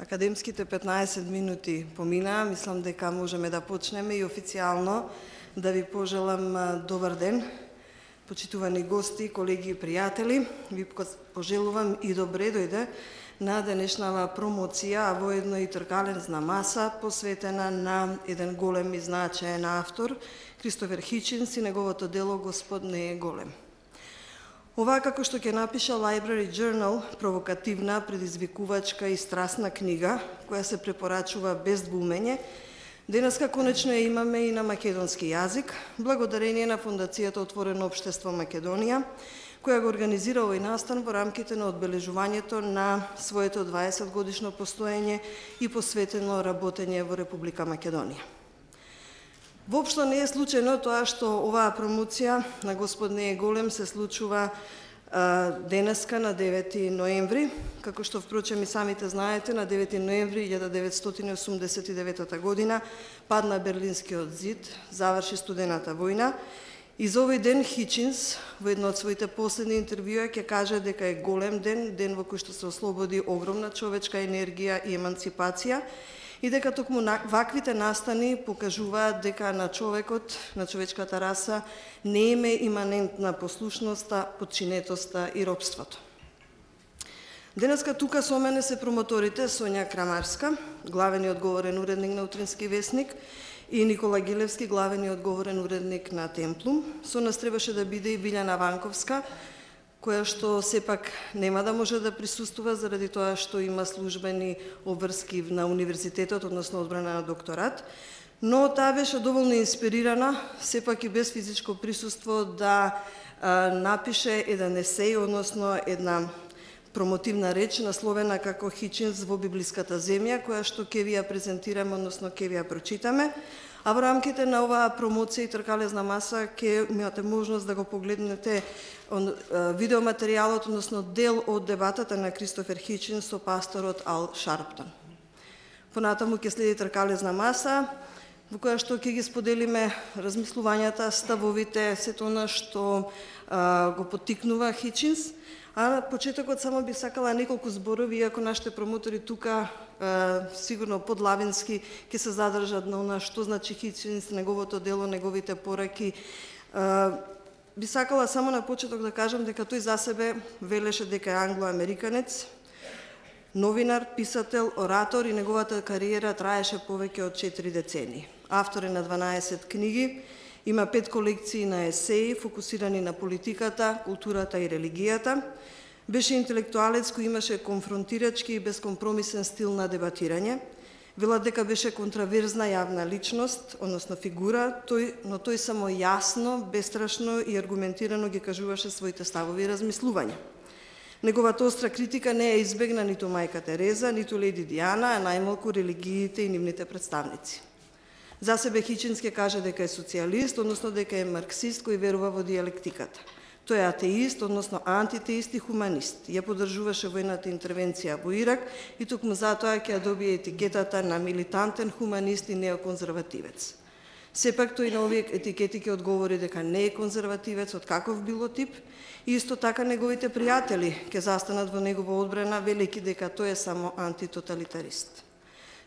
Академските 15 минути поминаа, мислам дека можеме да почнеме и официјално да ви пожелам добар ден. Почитувани гости, колеги и пријатели, ви пожелувам и добре дојде на денешнава промоција, а воедно и тркалезна маса посветена на еден голем и значаен автор, Кристофер Хичинс и неговото дело Господ не е голем. Ова, како што ќе напиша Library Journal, провокативна, предизвикувачка и страстна книга, која се препорачува без двумење, денеска конечно ја имаме и на македонски јазик, благодарение на Фондацијата Отворено општество Македонија, која го организира овој настан во рамките на одбележувањето на своето 20-годишно постоење и посветено работење во Република Македонија. Воопшто не е случајно тоа што оваа промоција на Господ не е голем се случува денеска на 9 ноември, како што впрочем и самите знаете, на 9 ноември 1989 година падна Берлинскиот зид, заврши студената војна и за овој ден Хичинс во едно од своите последни интервјуа ќе каже дека е голем ден, ден во кој што се ослободи огромна човечка енергија и еманципација, и дека токму ваквите настани покажуваат дека на човекот, на човечката раса, не е иманентна послушноста, подчинетоста и робството. Денеска тука со мене се промоторите Сонја Крамарска, главен и одговорен уредник на Утрински весник, и Никола Гилевски, главен и одговорен уредник на Темплум. Со нас требаше да биде и Билјана Ванковска, која што сепак нема да може да присуствува заради тоа што има службени обврски на универзитетот, односно одбрана на докторат, но таа беше доволно инспирирана, сепак и без физичко присуство, да напише еден есеј, односно една промотивна реч насловена како Хичинс во библиската земја, која што ќе ви ја презентираме, односно ќе ви ја прочитаме. А во рамките на оваа промоција и тркалезна маса ќе имате можност да го погледнете видеоматеријалот, односно дел од дебатата на Кристофер Хичинс со пасторот Ал Шарптон. Понатаму ќе следи тркалезна маса, во која што ќе ги споделиме размислувањата, ставовите, сето она што го поттикнува Хичинс. А на почетокот само би сакала неколку зборови, иако нашите промотори тука сигурно подлавински ќе се задржат на она што значи Хичинс, неговото дело, неговите пораки. Би сакала само на почеток да кажам дека тој за себе велеше дека е англо-американец, новинар, писател, оратор и неговата кариера траеше повеќе од 4 децении. Автор е на 12 книги, има 5 колекции на есеи фокусирани на политиката, културата и религијата. Беше интелектуалец кој имаше конфронтирачки и безкомпромисен стил на дебатирање. Велат дека беше контраверзна јавна личност, односно фигура, но тој само јасно, бестрашно и аргументирано ги кажуваше своите ставови и размислувања. Неговата остра критика не ја избегна ниту мајка Тереза, ниту леди Диана, а најмалку религиите и нивните представници. За себе Хичинс ќе каже дека е социјалист, односно дека е марксист кој верува во диалектиката. Тој е атеист, односно антитеист и хуманист. Ја поддржуваше војната интервенција во Ирак и токму затоа ќе ја добие етикетата на милитантен хуманист и неоконзервативец. Сепак тој на овие етикети ќе одговори дека не е конзервативец од каков било тип и исто така неговите пријатели ќе застанат во негова одбрана велики дека тој е само антитоталитарист.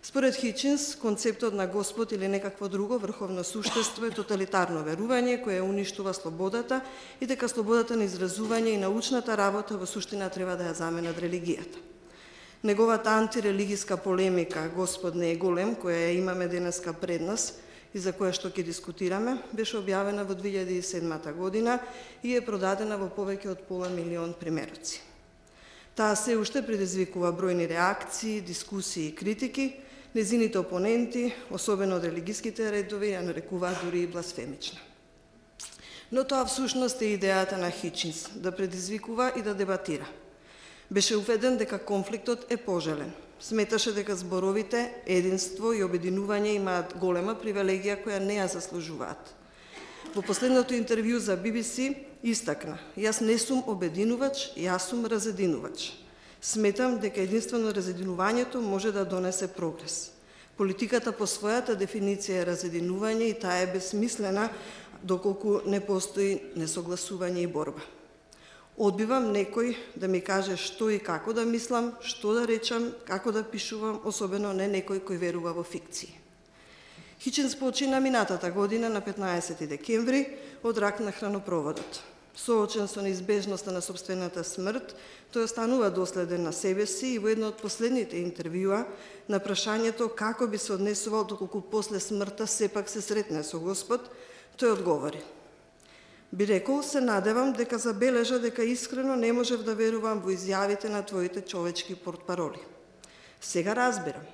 Според Хичинс, концептот на Господ или некакво друго врховно суштество е тоталитарно верување кое уништува слободата и дека слободата на изразување и научната работа во суштина треба да ја заменат религијата. Неговата антирелигиска полемика Господ не е голем, која ја имаме денеска пред нас и за која што ќе дискутираме, беше објавена во 2007 година и е продадена во повеќе од 500.000 примероци. Таа се уште предизвикува бројни реакции, дискусии и критики. Незините опоненти, особено од религиските редови, ја нарекуваат дури и бласфемична. Но тоа всушност е идејата на Хичинс, да предизвикува и да дебатира. Беше уведен дека конфликтот е пожелен. Сметаше дека зборовите, единство и обединување имаат голема привилегија која не ја заслужуваат. Во последното интервју за BBC истакна: "Јас не сум обединувач, јас сум разединувач. Сметам дека единствено разединувањето може да донесе прогрес. Политиката по својата дефиниција е разединување и таа е безсмислена доколку не постои несогласување и борба." Одбивам некој да ми каже што и како да мислам, што да речам, како да пишувам, особено не некој кој верува во фикции. Хичинс почина минатата година на 15 декември од рак на хранопроводот. Соочен со неизбежноста на собствената смрт, тој останува доследен на себе си и во едно од последните интервјуа на прашањето како би се однесувал доколку после смртта сепак се сретне со Господ, тој одговори: би рекол, се надевам дека забележа дека искрено не можев да верувам во изјавите на твоите човечки портпароли. Сега разбирам.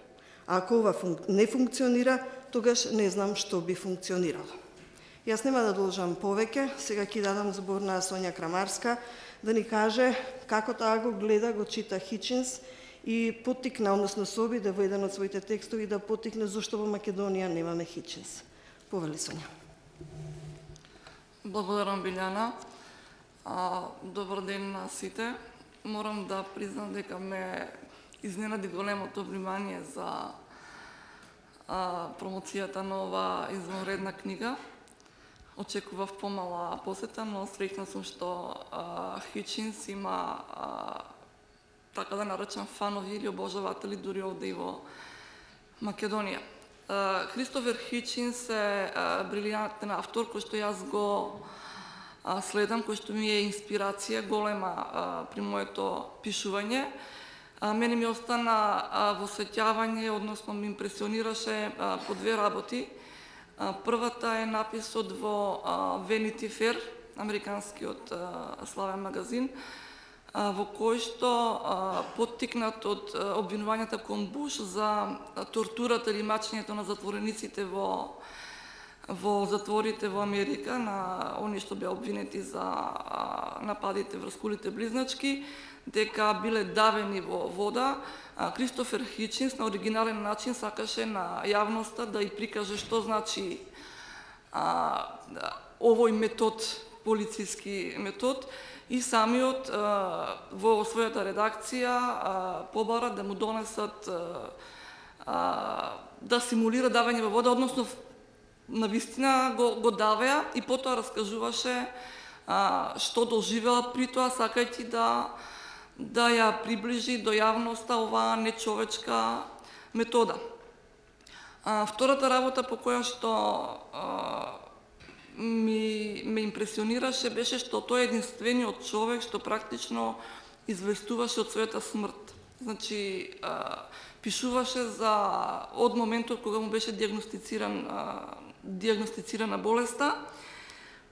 Ако ова не функционира, тогаш не знам што би функционирало. Јас нема да должам повеќе, сега ќе дадам збор на Сонја Крамарска да ни каже како таа го гледа, го чита Хичинс и поттикна, односно се обиде во еден од своите текстови да поттикне зошто во Македонија немаме Хичинс. Повели, Сонја. Благодарам, Билјана. Добар ден на сите. Морам да признам дека ме изненади големото внимание за промоцијата на ова извонредна книга. Очекував помала посета, но среќна сум што Хичинс има, така да наречам, фанови или обожаватели дури овде и во Македонија. Кристофер Хичинс е брилијантен автор кој што јас го следам, кој што ми е инспирација голема при моето пишување. Мене ми остана во сеќавање, односно ми импресионираше по две работи. Првата е написот во Vanity Fair, американскиот славен магазин, во кој што поттикнат од обвинувањата кон Буш за тортурата или мачењето на затворениците во затворите во Америка, на они што беа обвинети за нападите врз кулите близначки, дека биле давени во вода. Кристофер Хичинс на оригинален начин сакаше на јавноста да и прикаже што значи овој метод, полициски метод, и самиот во својата редакција побара да му донесат да симулира давање во вода, односно навистина го давеа и потоа раскажуваше што доживела при тоа, сакајќи да ја приближи до јавноста оваа нечовечка метода. Втората работа по која што ме импресионираше беше што тој е единствениот човек што практично известуваше од својата смрт. Значи, пишуваше од моментот кога му беше диагностицирана болеста,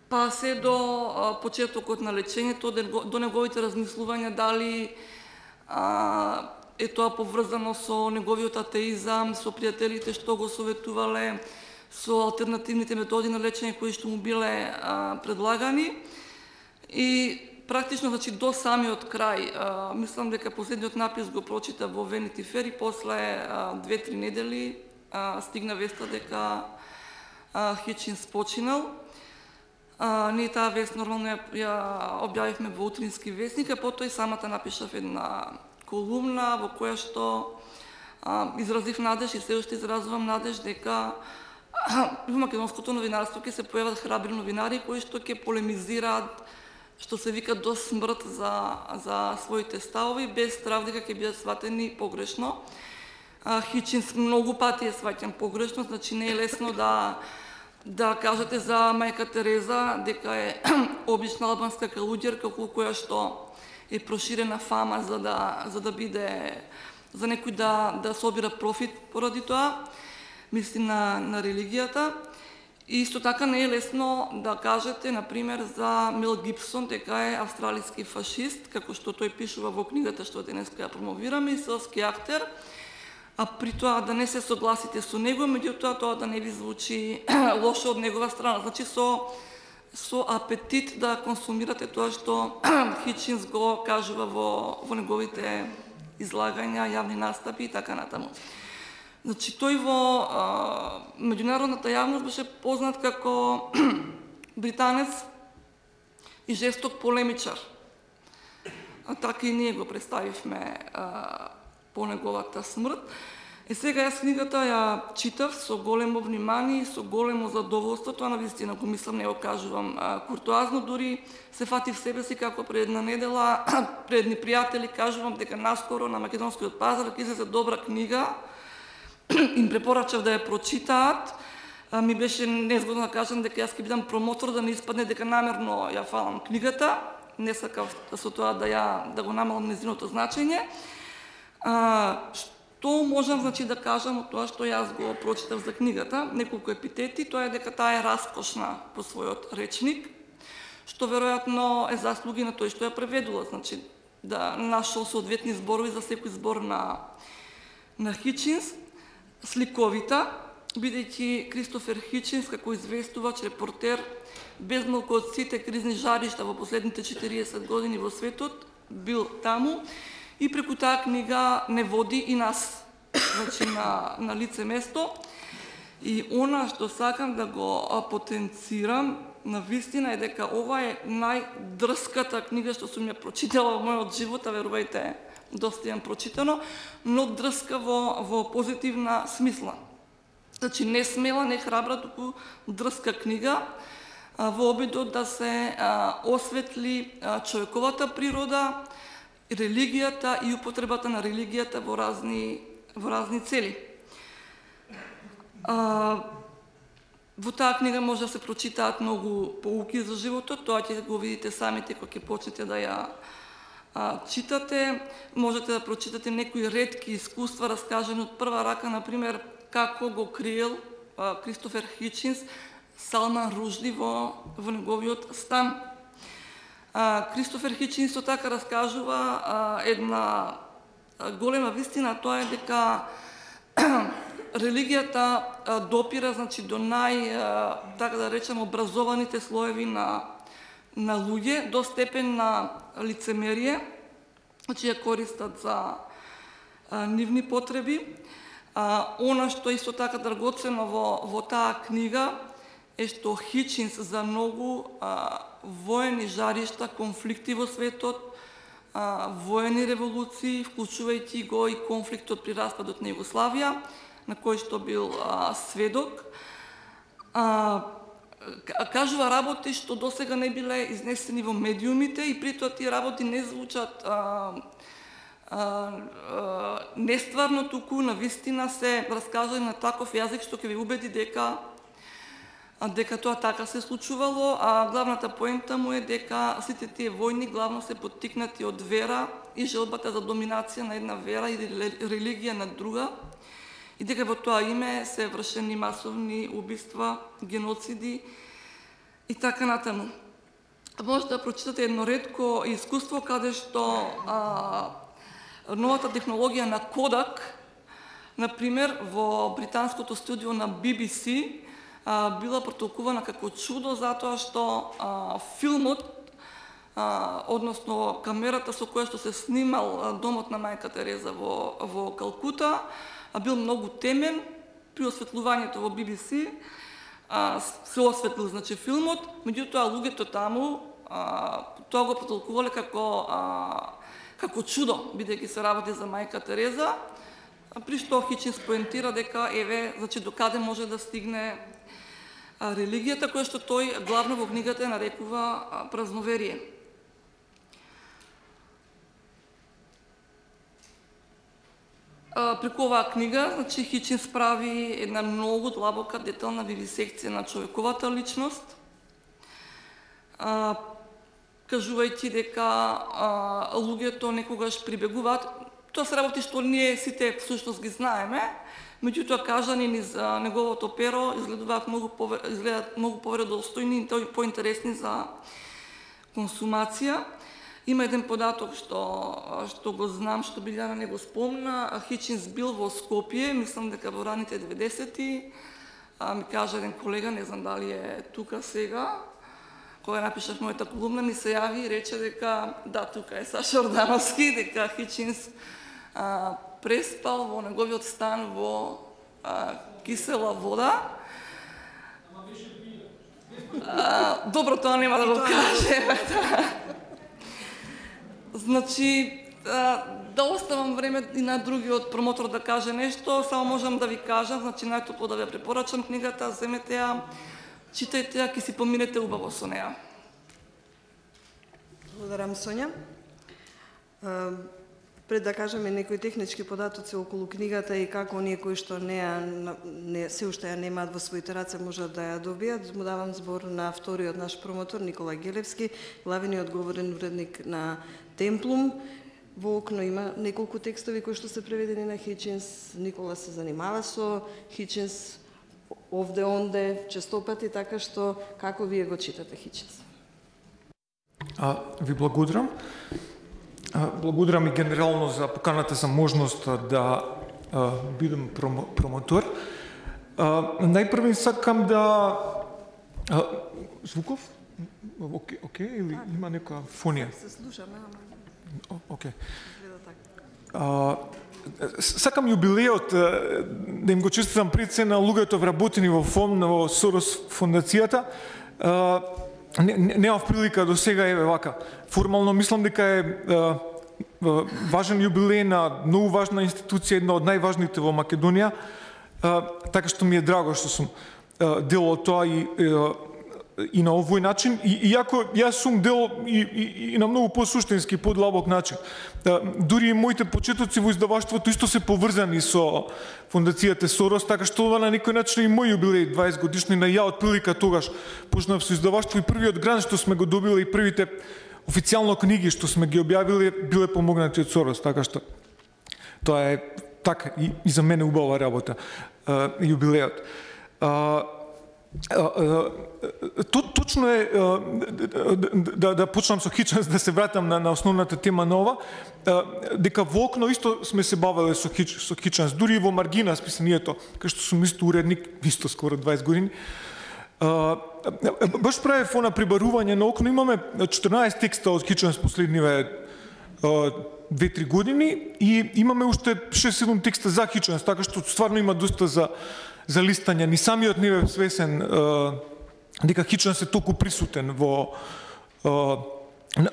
па се до почетокот на лечењето, до неговите размислувања дали е тоа поврзано со неговиот атеизам, со пријателите што го советувале, со алтернативните методи на лечење кои што му биле предлагани. И практично, значи, до самиот крај, мислам дека последниот напис го прочита во Vanity Fair и после 2-3 недели стигна веста дека Хичинс починал. Ние таа вест нормално ја објавивме во утрински вестник, а потоа и самата напишав една колумна во која што изразив надеж и се уште изразувам надеж дека во македонското новинарство ќе се појават храбри новинари кои што ќе полемизираат, што се вика, до смрт за своите ставови, без страв дека ќе бидат сватени погрешно. Хичинс многу пати е сваќан погрешно, значи не е лесно да кажете за мајка Тереза дека е обична албанска калуѓерка која што е проширена фама за да биде, за некој да собира профит поради тоа, мисли на религијата. И исто така не е лесно да кажете, например, за Мел Гибсон дека е австралиски фашист, како што тој пишува во книгата што денеска ја промовираме, и селски актер, а при тоа да не се согласите со него, меѓутоа тоа да не ви звучи лошо од негова страна. Значи со апетит да консумирате тоа што Хичинс го кажува во неговите излагања, јавни настапи и така натаму. Значи, тој во меѓународната јавност беше познат како британец и жесток полемичар. Така и ние го представивме по неговата смрт. Сега јас книгата ја читав со големо внимание и со големо задоволство, тоа навистина го мислам, не го кажувам куртоазно, дури се фатив себе си како пред една недела, пред едни пријатели кажувам дека наскоро на македонскиот пазар ќе излезе добра книга, им препорачав да ја прочитаат. Ми беше незгодно да кажам дека јас ќе бидам промотор, да не испадне дека намерно ја фалам книгата, не сакав со тоа да го намалам нејзиното значење. Што можам да кажам од тоа што јас го прочитав за книгата, неколку епитети, тоа е дека таа е раскошна по својот речник, што веројатно е заслуги на тој што ја преведува, да нашол соодветни зборови за секој збор на Хичинс, сликовита, бидејќи Кристофер Хичинс како известувач, репортер, безмалку од сите кризни жаришта во последните 40 години во светот, бил таму и преку таа книга не води и нас, на лице место. И она што сакам да го потенцирам, на вистина е дека ова е најдрската книга што сум ја прочитала во мојот живот, а верувајте, доста јам прочитано, но дрска во позитивна смисла. Не смела, не храбра, туку дрска книга во обидот да се осветли човековата природа, религијата и употребата на религијата во разни цели. Во таа книга може да се прочитаат многу поуки за животот, тоа ќе го видите самите кога ќе почнете да ја читате. Можете да прочитате некои ретки искуства раскажани од прва рака, например, како го криел Кристофер Хичинс Салман Ружди во неговиот стан. Кристофер Хичинс со така раскажува една голема вистина, тоа е дека религијата допира до така да речем, образованите слоеви на луѓе до степен на лицемерие, ја користат за нивни потреби. Она што исто така драгоцено во таа книга е што Хичинс за многу воени жаришта, конфликти во светот, воени револуции, вклучувајќи го и конфликтот при распадот на Југославија, на кој што бил сведок. Кажува работи што досега не биле изнесени во медиумите и при тоа тие работи не звучат нестварно, туку на вистина се раскажани на таков јазик што ќе ви убеди дека тоа така се случувало, а главната поента му е дека сите тие војни главно се поттикнати од вера и желбата за доминација на една вера или религија на друга, и дека во тоа име се вршени масовни убиства, геноциди и така натаму. Може да прочитате едно ретко искуство каде што новата технологија на Kodak, например, во британското студио на BBC, била протолкувана како чудо затоа што филмот, односно камерата со која што се снимал домот на мајка Тереза во Калкута, бил многу темен. При осветлувањето во BBC се осветлил филмот, меѓутоа луѓето таму тоа го протолкувале како чудо, бидејќи се работи за мајка Тереза, при што Хичинс поентира дека до каде може да стигне религијата, која што тој главно во книгата ја нарекува празноверие. Преку оваа книга, Хичинс прави една многу длабока, детална вивисекција на човековата личност, кажувајќи дека луѓето некогаш прибегуваат. Тоа се работи што ние сите всушност ги знаеме, меѓутоа кажани низ неговото перо изгледуваат многу поверодостојни и поинтересни за консумација. Има еден податок што го знам, што Билјана не го спомна. Хичинс бил во Скопје, мислам дека во раните 90-ти. Ми кажа еден колега, не знам дали е тука сега, кога напишав мојата колумна, ми се јави и рече дека да, тука е Саша Ордановски, дека Хичинс преспал во неговиот стан во кисела вода. Добро, тоа нема да го кажем. да оставам време и на другиот промотор да каже нешто, само можам да ви кажам, значи најтопло да ве препорачам книгата, земете ја, читајте ја, ќе си поминете убаво со неја. Благодарам, Сонја. Пред да кажеме некои технички податоци околу книгата и како оние кои што се уште ја немаат во своите раце можат да ја добијат, му давам збор на вториот наш промотор Никола Гелевски, главниот говорен уредник на Темплум. Во окно има неколку текстови кои што се преведени на Хичинс. Никола се занимава со Хичинс овде онде честопати, така што како вие го читате Хичинс? Ви благодарам. Благодарам и генерално за поканата за можност да бидам промотор. Најпрво сакам да... Звуков? Окей, или има некоја фонија? Се слушаме, ама... Окей. Сакам юбилеот да им го честитам пред се на луѓето вработени во ФОМ, во Сорос фондацијата. Немав прилика до сега, еве вака. Формално мислам дека е важен юбилеј на многу важна институција, една од најважните во Македонија, така што ми е драго што сум дел од тоа и на овој начин, иако јас сум дел и на многу посуштински, подлабок начин. Дури и моите почетоци во издаваштвото исто се поврзани со фондацијата Сорос, така што ова на некој начин и мој юбилеј 20 годишни, ја од прилика тогаш почнав со издаваштво и првиот грант што сме го добили и првите официјално книги што сме ги објавиле биле помогнати од Сорос, така што тоа е така и за мене убава работа, юбилеот. Точно е да почнам со Хичинс, да се вратам на основната тема на ова, дека во окно исто сме се бавеле со Хичинс, дури и во маргина списанието, кај што сум исто уредник, исто скоро 20 години. Баш правев она прибарување на окно, имаме 14 текста од Хичинс последниве 2-3 години и имаме уште 6-7 текста за Хичинс, така што стварно има доста за листање. Ни самиот не бев свесен дека Хичинс е толку присутен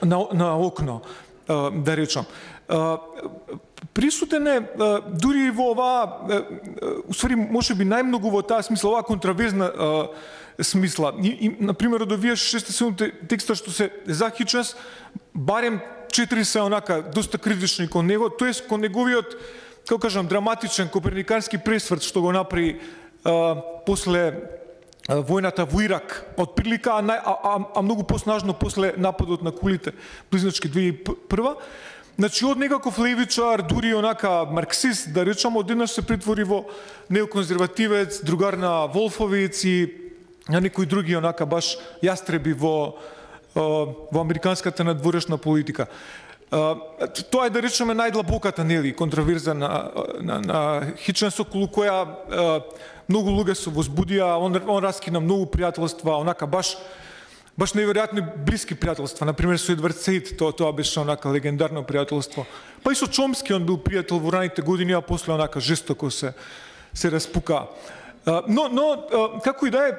на окно, да речам. Присутен е дури и во оваа, усвари можеби најмногу во таа смисла, оваа контраверзна смисла. Например, од овие 6-7 текста што се за Хичинс, барем 4 се онака доста критични кон него, тоест кон неговиот, како кажам, драматичен коперникански пресврт што го направи после војната во Ирак, од прилика, а многу поснажно после нападот на кулите, близначки 2001. Значи, од некаков левичар, дури онака марксист, да речам, одеднаш се претвори во неоконзервативец, другар на Волфовиц и на некои други онака баш јастреби во американската надворешна политика. Тоа е, да речеме, најдлабоката, нели, контраверза на Хичинс, околу која многу луѓе се возбудија, он раскина многу пријателства, онака баш неверојатно блиски пријателства. Например, со Едвард Сейд, тоа беше онака легендарно пријателство. Па и со Чомски он бил пријател во раните години, а после онака жестоко се распука. Но како и да е,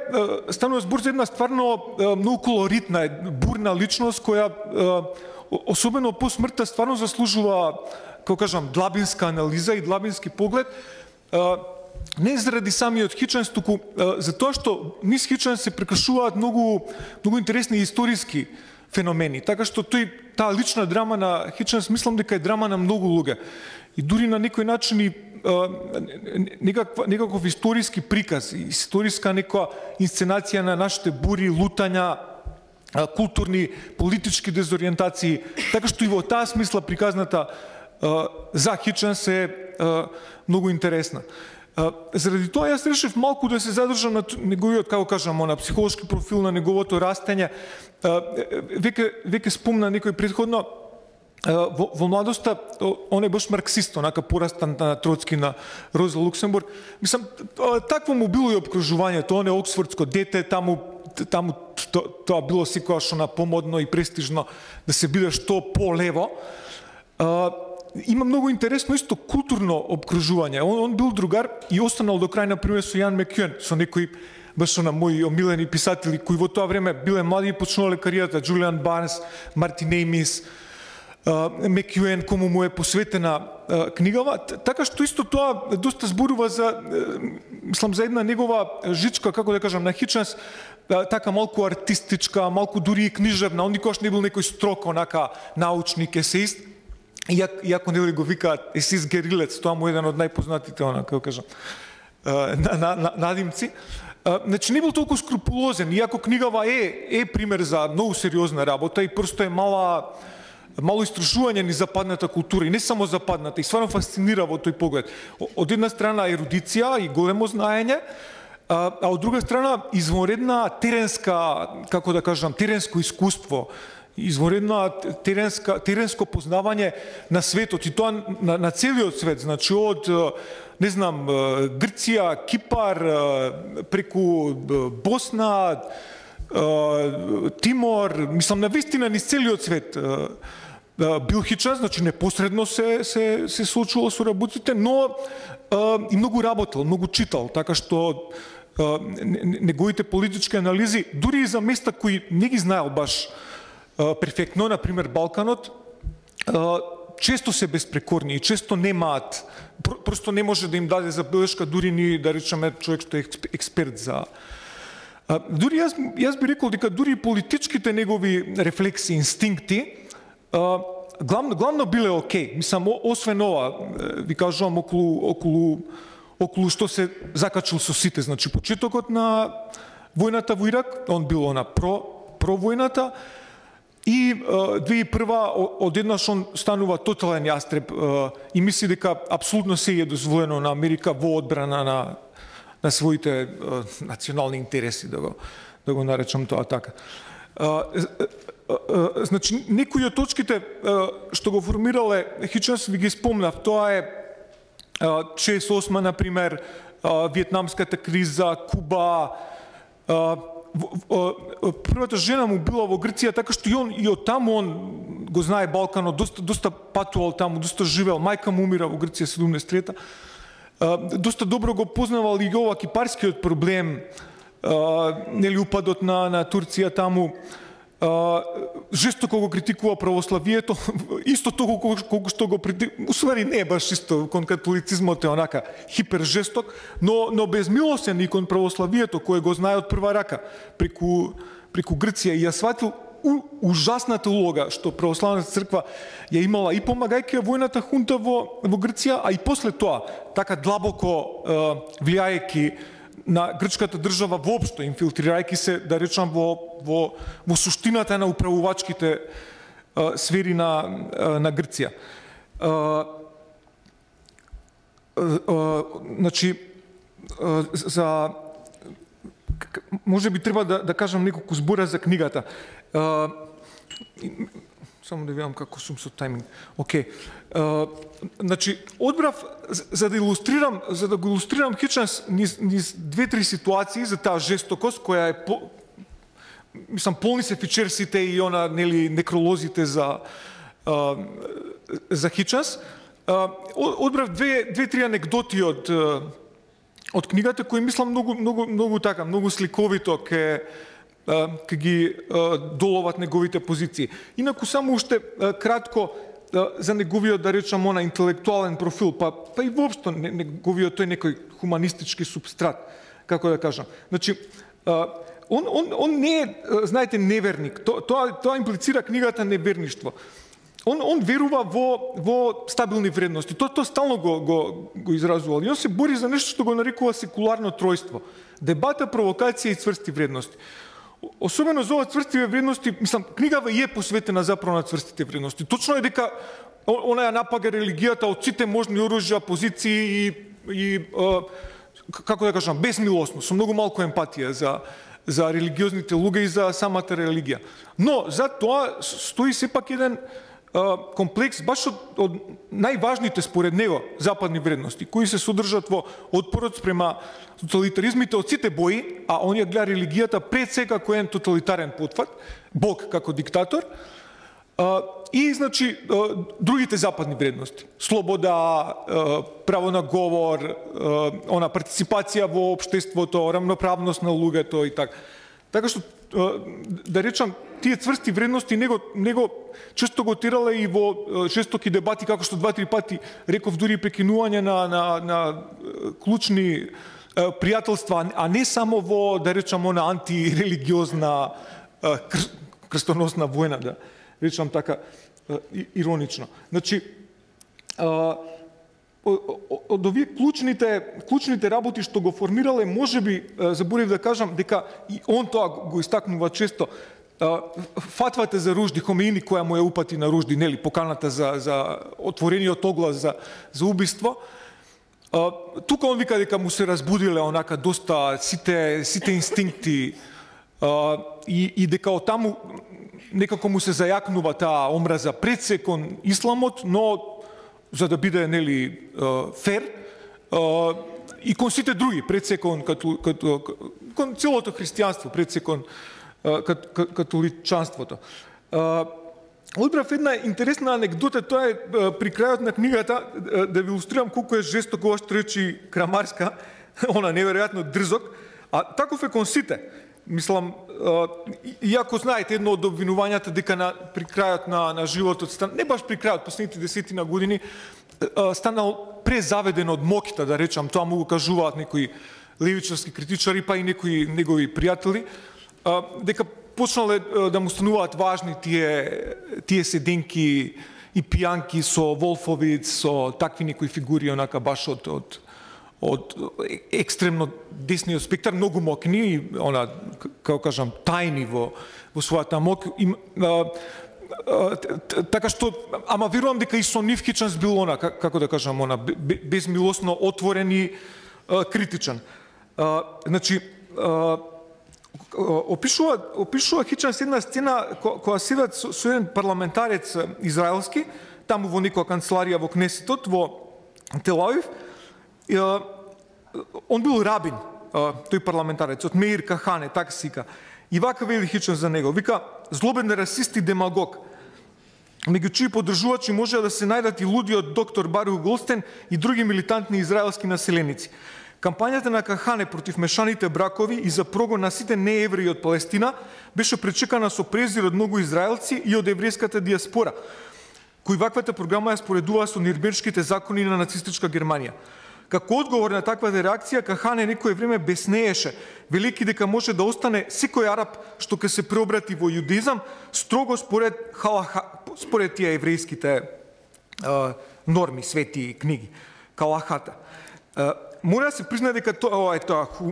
станува збор за една стварно многу колоритна, бурна личност која особено по смртта стварно заслужува, како кажам, длабинска анализа и длабински поглед. Не заради самиот Хичинс, туку затоа што низ Хичинс се прекашуваат многу интересни историски феномени. Така што таа лична драма на Хичинс, мислам дека е драма на многу луѓе. И дури на некој начин и некаков историски приказ, историска некоја инсценација на нашите бури, лутања, културни, политички дезориентации. Така што и во таа смисла приказната за Хичинс е многу интересна. Заради тоа јас решив малку да се задржам на неговиот, како кажам, на психолошки профил, на неговото растење. Веќе спомна некој предходно, во младоста он е баш марксист, онака порастан на Троцки, на Роза Луксембург. Мислам, такво му било и обкружувањето, он е оксфордско дете, таму тоа било секогаш помодно и престижно да се биде што по-лево. Има многу интересно исто културно обкружување. Он бил другар и останал до крај, например, со Јан Мекјуен, со некои баш мои омилени писатели кои во тоа време биле млади и почнале кариерата, Джулиан Барнс, Мартин Еймис, Мекюен, кому му е посветена книгава, така што исто тоа доста зборува за, мислам, за една негова жичка, како да кажам, на Хиченс, така малку артистичка, малку дури и книжевна, он никош не бил некој строг, онака, научник, есеист, иако нели го викаат есеист герилец, тоа му е еден од најпознатите, онака, како кажам, надимци. Значи, не бил толку скрупулозен, иако книгава е пример за многу сериозна работа и просто е мало истражување ни западната култура, и не само западната, и стварно фасцинира во тој поглед. Од една страна ерудиција и големо знаење, а од друга страна извонредна теренска, како да кажам, теренско искуство, извонредна теренско познавање на светот, и тоа на целиот свет, значи од, не знам, Грција, Кипар, преку Босна, Тимор, мислам, на вистина низ целиот свет бил Хиченс, значи непосредно се случувало со работите, но и многу работел, многу читал, така што неговите политички анализи, дури и за места кои не ги знаел баш перфектно, например Балканот, често се безпрекорни и често немаат, просто не може да им даде забелешка, дури ни, да речеме, човек што е експерт за... Дури јас би рекол дека дури политичките негови рефлексии, инстинкти, главно биле окей. Мислам, освен ова, ви кажувам, околу што се закачил со сите. Значи, почетокот на војната во Ирак, он бил про војната, и 2001 одеднаш он станува тотален јастреб и мисли дека апсолутно се е дозволено на Америка во одбрана на своите национални интереси, да го наречам тоа така. Значи, некои од точките што го формирале Хиченс, ви ги спомнав, тоа е 68, например, виетнамската криза, Куба, првата жена му била во Грција, така што и од таму он го знае Балканот, доста патувал таму, доста живел, мајка му умира во Грција 73-та, доста добро го познавал и ова кипарскиот проблем, нели упадот на Турција таму, жестоко го критикува православието, исто толку колку што го критикува, усвари не е баш исто, кон католицизмот е онака хипержесток, но безмилосен и кон православието, кое го знае од прва рака, преку Грција, и ја сватил ужасната улога што православната црква ја имала и помагајќи војната хунта во Грција, а и после тоа, така длабоко влијајќи на грчката држава воопшто, инфилтрирајќи се, да речам, во суштината на управувачките сфери на Грција. Значи, може би треба да кажам неколку збора за книгата. Само да видам како сум со тајминг. Океј. Значи, одбрав за да го илустрирам Хиченс низ две-три ситуации за таа жестокост која е мислам полни се фичерсите и она нели некролозите за Хиченс. Одбрав две-три анекдоти од книгата кои мислам многу сликовито ке ги доловат неговите позиции. Инаку само уште кратко за неговиот, да речам, она интелектуален профил, па и воопшто неговиот тој некој хуманистички субстрат, како да кажам. Значи, он не е, знаете, неверник. Тоа имплицира книгата неверништво. Он верува во стабилни вредности. Тоа стално го изразувал. И он се бори за нешто што го нарекува секуларно тројство. Дебата, провокација и цврсти вредности. Особено за ова цврстиве вредности, мислам, книгава и е посветена заправо на цврстите вредности. Точно е дека она ја напага религијата од сите можни оружја, позиции и како да кажам, безмилосно, со многу малку емпатија за религиозните луѓе и за самата религија. Но за тоа стои сепак еден комплекс баш од најважните според него западни вредности, кои се содржат во отпорот спрема тоталитаризмите од сите бои, а он ја гледа религијата пред сега кој е тоталитарен потфат, Бог како диктатор, и значи другите западни вредности. Слобода, право на говор, она партиципација во општеството, рамноправност на луѓето и така. Така што да речам, тие цврсти вредности него често го терале и во жестоки дебати, како што 2-3 пати реков, дури прекинување на клучни пријателства, а не само во, да речам, она антирелигиозна крстоносна војна, да речам така иронично. Значи, од овие клучните работи што го формирале, можеби заборев да кажам дека и он тоа го истакнува често, фатвата за Ружди, Хомеини која му ја упати на Ружди, нели, поканата за отворениот оглас за убиство. Тука он вика дека му се разбудиле онака доста сите инстинкти и дека од таму некако му се зајакнува таа омраза пред се кон исламот, но за да биде, нели, фер, и кон сите други, пред се кон целото христијанство, пред се кон католичанството. Одбрав една интересна анекдота, тоа е при крајот на книгата, да ви илустрирам колку е жестоко ова што речи Крамарска, она неверојатно дрзок, а таков е кон сите. Мислам, иако знаете, едно од обвинувањата дека при крајот на животот, не баш при крајот, последните 10 години, станал презаведен од моките, да речам, тоа му го кажуваат некои левичарски критичари, па и некои негови пријатели, дека почнале да му стануваат важни тие седенки и пијанки со Волфовиц, со такви некои фигури, онака баш од екстремно десниот спектар, многу мокни, она, како кажам, тајни во својата мок. Така што, ама верувам дека и со нив Хиченс бил она, како да кажам, она, безмилосно отворен и критичен. Значи, опишува Хиченс една сцена која седат со еден парламентарец израелски, таму во некоја канцеларија во Кнесетот, во Тел-Авив. Он бил рабин, тој парламентарец, од Меир Кахане, така сика. И вака вели Хиченс за него. Вика, злобен расист и демагог. Меѓу чии поддржувачи може да се најдат и лудиот доктор Барух Голстен и други милитантни израелски населеници. Кампањата на Кахане против мешаните бракови и за прогон на сите неевреи од Палестина беше пречекана со презир од многу израелци и од еврејската диаспора, кои ваквата програма ја споредува со нирнбергските закони на нацистичка Германија. Како одговор на таквата реакција, Кахане некое време беснееше, велики дека може да остане секој араб што ќе се преобрати во јудеизам, строго според тие еврејските норми, свети книги, калахата. Мора да се признае дека тоа е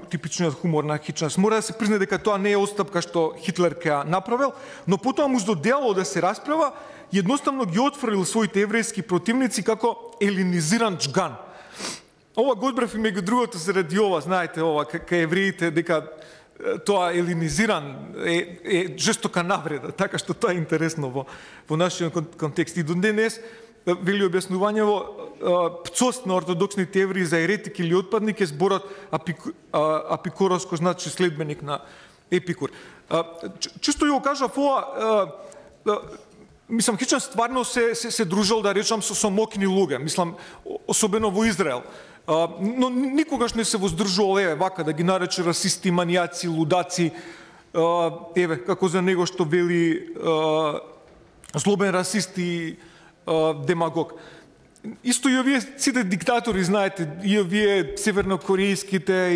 типичниот хумор на Хиченс, мора да се признае дека тоа не е отстапка што Хитлер ќе направил, но потоа му здоделало да се расправа, едноставно ги отворил своите еврејски противници како елинизиран джган. Ова го одбрав и меѓу другото заради ова, знаете, ова, кај евреите, дека тоа елинизиран е жестока навреда, така што тоа е интересно во нашиот контекст. И до денес вели објаснувањево пцост на ортодоксните евреи за еретик или отпадник е зборот Апикорос, кој значи следбеник на Епикур. Чисто ја го кажав ова, мислам, Хиченс стварно се дружал, да речам, со мокни луѓе, мислам, особено во Израел. Но никогаш не се воздржувал, вака да ги нарече расисти, манијаци, лудаци, како за него што вели злобен расист и демагог. Исто и овие сите диктатори, знаете, и овие севернокорејските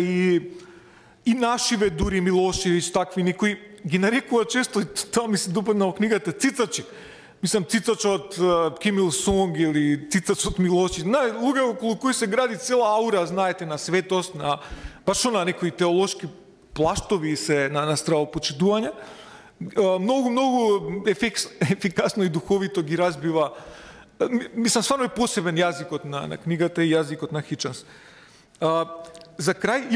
и нашиве дури Милошевиќ, такви некои ги нарекува често, тоа ми се допадна во книгата, цицачи. Мислам, цицач од Ким Ил Сунг или цицач од Милошевиќ. Луѓе околу кои се гради цела аура, знаете, на светост, на баш на некои теолошки плаштови се на стравопочитување. Многу ефикасно и духовито ги разбива. Мислам, стварно е посебен јазикот на книгата и јазикот на Хиченс. За крај,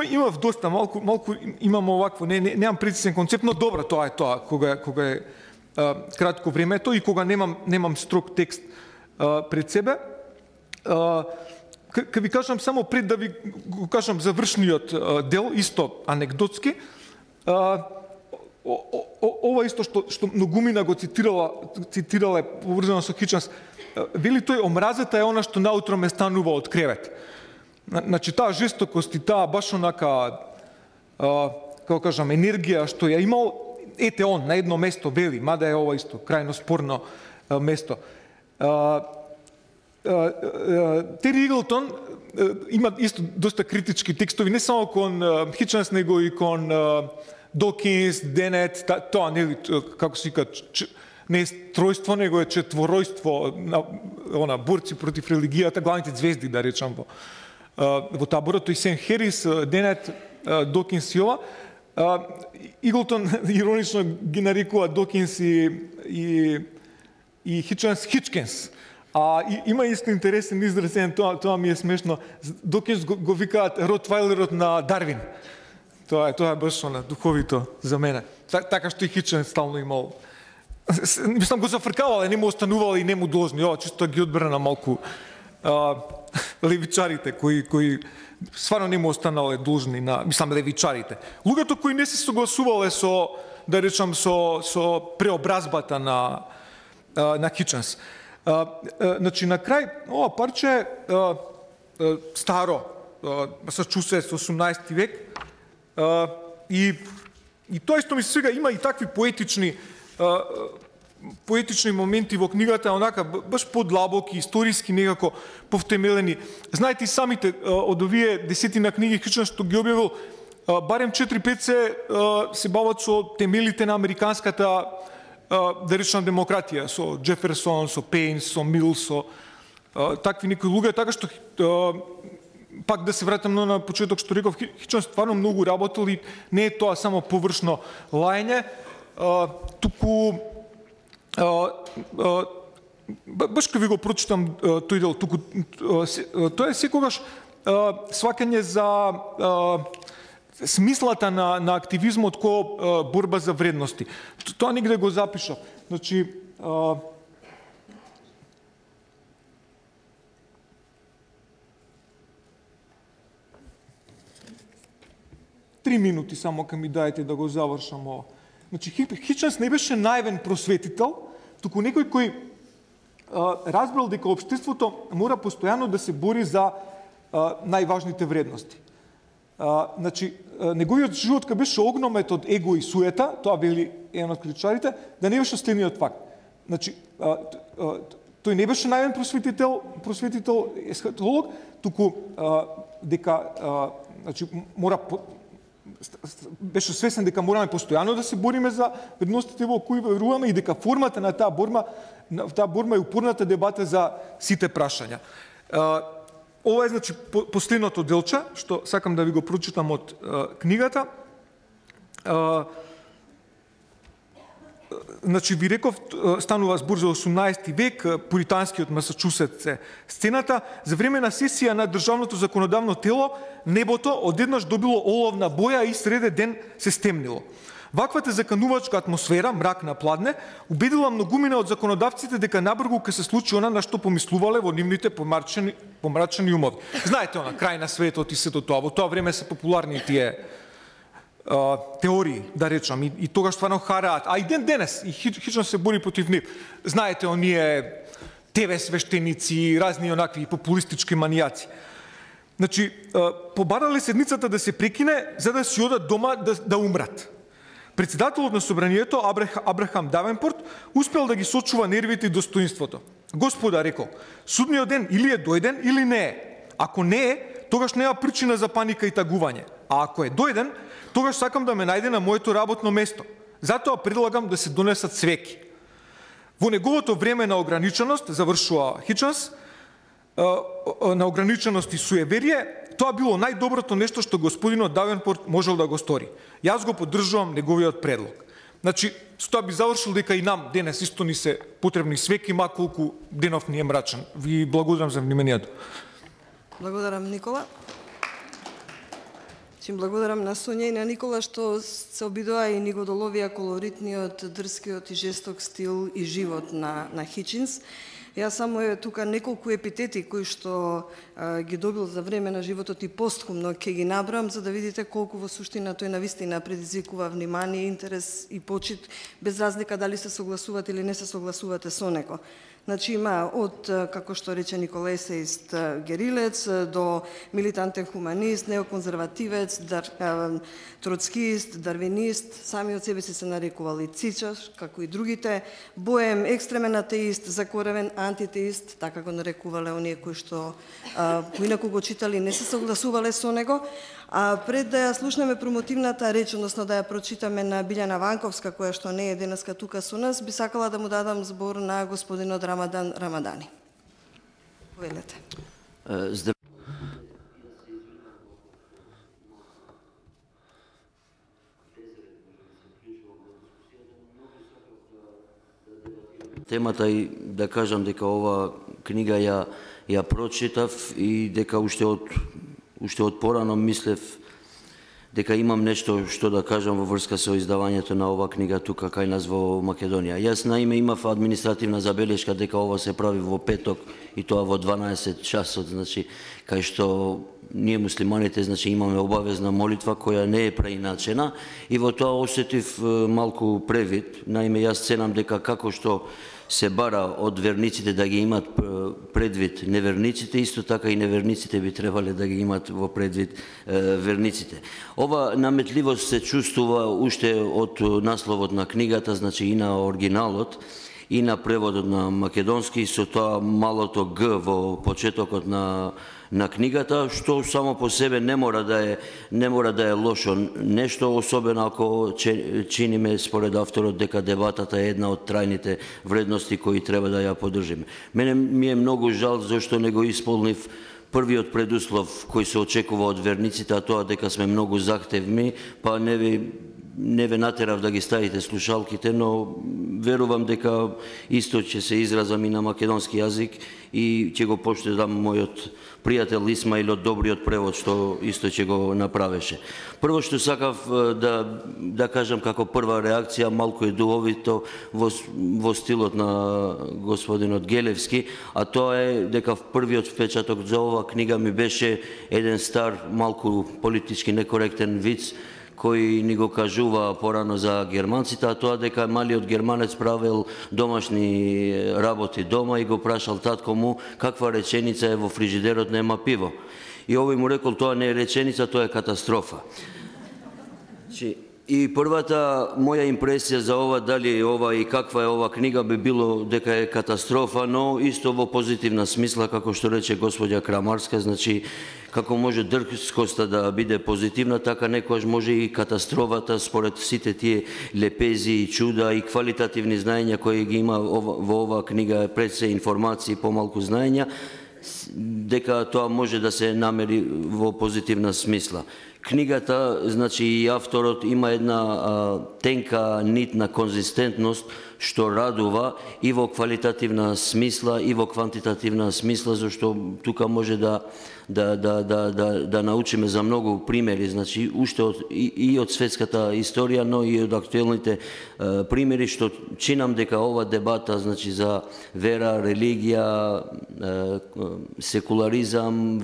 има доста, малку имам овакво, немам прецизен концепт, но добро, тоа е тоа, кога е кратко времето и кога немам строг текст пред себе. Ке ви кажам само пред да ви го кажам завршниот дел, исто анекдотски, ова исто што многумина го цитирале поврзано со Хиченс, вели тој, омразата е она што наутро ме станува од кревет. Значи, таа жестокост и таа баш онака, како кажам, енергија што ја имал, ете он на едно место вели, мада е ова исто крајно спорно место. Тери Иглтон има исто доста критички текстови, не само кон Хиченс, него и кон Докинс, Денет, тоа нели како се вика, не е тројство, него е четворојство, борци против религијата, главните звезди, да речам, во таборот, тој Сен Херис, Денет, Докинс и ова. Иглтон иронично ги нарекува Докинс и Хиченс Хичкенс. Има исто интересен изразен, тоа ми е смешно. Докинс го викаат Ротвайлерот на Дарвин. Тоа е баш духовито за мене. Така што и Хиченс стално имал. Мислам, го зафркавал, не му останувал и не му должни. Чисто ги одбрана малку левичарите, кои стварно не му останале должни на, мислам, левичарите. Луѓето кои не се согласувале со, да речам, со преобразбата на Хиченс. Значи, на крај, ова парче старо, Масачусетс, 18 век, и тоа исто ми се свига, има и такви поетични моменти во книгата, онака баш подлабоки, историски некако повтемелени. Знаете и самите од овие 10 книги Хиченс што ги објавил, барем 4-5 се бават со темелите на американската, да речам, демократија, со Джеферсон, со Пейн, со Мил, со такви некои луѓе, така што пак да се вратам на почеток што реков, Хиченс стварно многу работил и не е тоа само површно лајање, туку баш кога ви го прочитам тој дел, туку тоа е секогаш сваќање за смислата на активизмот ко борба за вредности. Тоа негде го запишав. Значи, 3 минути само ка ми дајте да го завршам ова. Значи, Хиченс не беше наивен просветител, туку некој кој разбрал дека општеството мора постојано да се бори за најважните вредности. Значи, неговиот живот кај беше огномет од его и суета, тоа били еден од критичарите, да не беше следниот факт. Значи, тој не беше наивен просветител есхатолог, туку дека значи, беше свесен дека мораме постојано да се бориме за вредностите во кои веруваме и дека формата на таа борба е упорната дебата за сите прашања. Ова е, значи, последното делче, што сакам да ви го прочитам од книгата. Значи, ви реков, станува збор за 18 век, пуританскиот Масачусетс е сцената. За време на сесија на Државното законодавно тело, небото одеднаш добило оловна боја и среде ден се стемнило. Ваквата заканувачка атмосфера, мрак на пладне, убедила многумина од законодавците дека набргу ке се случи она на што помислувале во нивните помрачени умови. Знаете, она крај на светот и сето тоа. Во тоа време се популарни тие теории, да речам, и тогаш стварно хараат. А и денес, и Хиченс се бори против нив. Знаете, оние ТВ свештеници, разни онакви популистички манијаци. Значи, побарале седницата да се прекине, за да си одат дома да умрат. Председателот на собранието, Абрахам Давенпорт, успел да ги сочува нервите и достоинството. Господа, рекол, судниот ден или е дојден, или не е. Ако не е, тогаш нема причина за паника и тагување. А ако е дојден, тогаш сакам да ме најде на моето работно место. Затоа предлагам да се донесат свеки. Во неговото време на ограниченост, завршува Хиченс, на ограниченост и суеверие, тоа било најдоброто нешто што господинот Давенпорт можел да го стори. Јас го поддржувам неговиот предлог. Значи, со тоа би завршил дека и нам денес исто ни се потребни свеки, маколку денов ни е мрачен. Ви благодарам за вниманието. Благодарам, Никола. Благодарам на Сонја и на Никола што се обидоа и ни го доловија колоритниот, дрскиот и жесток стил и живот на Хиченс. Јас само тука неколку епитети кои што ги добил за време на животот и постхумно ќе ги набрам, за да видите колку во суштина тој навистина предизвикува внимание, интерес и почит, без разлика дали се согласувате или не се согласувате со него. Значи има од, како што рече Никола есеист герилец, до милитантен хуманист, неоконзервативец, троцкист, дарвинист, сами од себе се нарекували цичаш, како и другите, боем, екстремен атеист, закоревен антитеист, така го нарекувале оние кои што поинаку го читали, не се согласувале со него. А пред да ја слушнеме промотивната реч, односно да ја прочитаме на Билјана Ванковска, која што не е денеска тука со нас, би сакала да му дадам збор на господинот Рамадан Рамадани. Повелете. Темата и да кажам дека ова книга ја прочитав и дека уште од порано мислев дека имам нешто што да кажам во врска со издавањето на ова книга тука кај нас во Македонија. Јас наиме имав административна забелешка дека ова се прави во петок и тоа во 12 часот, значи кај што ние муслиманите значи имаме обавезна молитва која не е преиначена и во тоа осетив малку превид. Наиме јас ценам дека како што се бара од верниците да ги имат предвид неверниците, исто така и неверниците би требале да ги имат во предвид верниците. Ова наметливост се чувствува уште од насловот на книгата, значи и на оригиналот, и на преводот на македонски, со тоа малото Г во почетокот на книгата, што само по себе не мора да е лошо нешто, особено ако чиниме според авторот дека дебатата е една од трајните вредности кои треба да ја поддржиме. Мене ми е многу жал зашто не го исполнив првиот предуслов кој се очекува од верниците, а тоа дека сме многу захтевни, па не ве натерав да ги ставите слушалките, но верувам дека исто ќе се изразам и на македонски јазик и ќе го поштедам мојот пријател Исмаил од добриот превод што исто ќе го направеше. Прво што сакав да кажам како прва реакција, малку е духовито во стилот на господинот Гелевски, а тоа е дека првиот впечаток за ова книга ми беше еден стар, малку политички некоректен виц кој ни го кажува порано за германците, а тоа дека малиот германец правил домашни работи дома и го прашал татко му каква реченица е во фрижидерот нема пиво. И овој му рекол тоа не е реченица, тоа е катастрофа. И првата моја импресија за ова, дали ова и каква е ова книга, би било дека е катастрофа, но исто во позитивна смисла, како што рече господја Крамарска, значи како може дрскоста да биде позитивна, така некојаш може и катастрофата според сите тие лепези и чуда и квалитативни знаења кои ги има во оваа книга, пред се информации, помалку знаења, дека тоа може да се намери во позитивна смисла. Книгата, значи и авторот има една тенка нит на конзистентност што радува и во квалитативна смисла и во квантитативна смисла, зашто тука може да научиме за многу примери, значи уште и од светската историја, но и од актуелните примери, што чинам дека ова дебата, значи за вера, религија, секуларизам,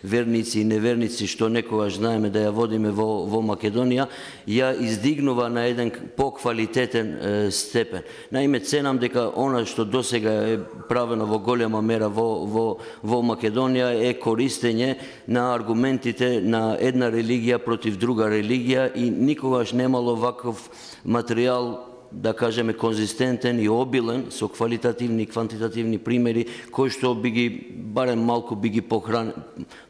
верници и неверници, што некогаш знаеме да ја водиме во Македонија, ја издигнува на еден поквалитетен степен. Наиме, ценам дека она што досега е правено во голема мера во Македонија е користење на аргументите на една религија против друга религија и никогаш немало ваков материјал, да кажеме, конзистентен и обилен со квалитативни и квантитативни примери, кои што би ги, барем малку би ги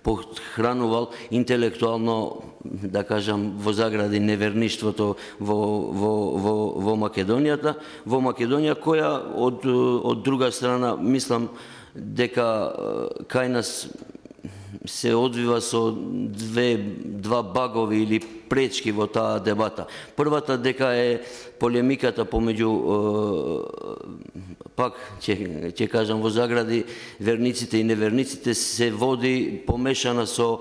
похранувал интелектуално, да кажам, во загради неверништвото во Македонија, која од друга страна, мислам дека кај нас се одвива со два багови или пречки во таа дебата. Првата дека е полемиката помеѓу, пак ќе кажам во загради, верниците и неверниците се води помешана со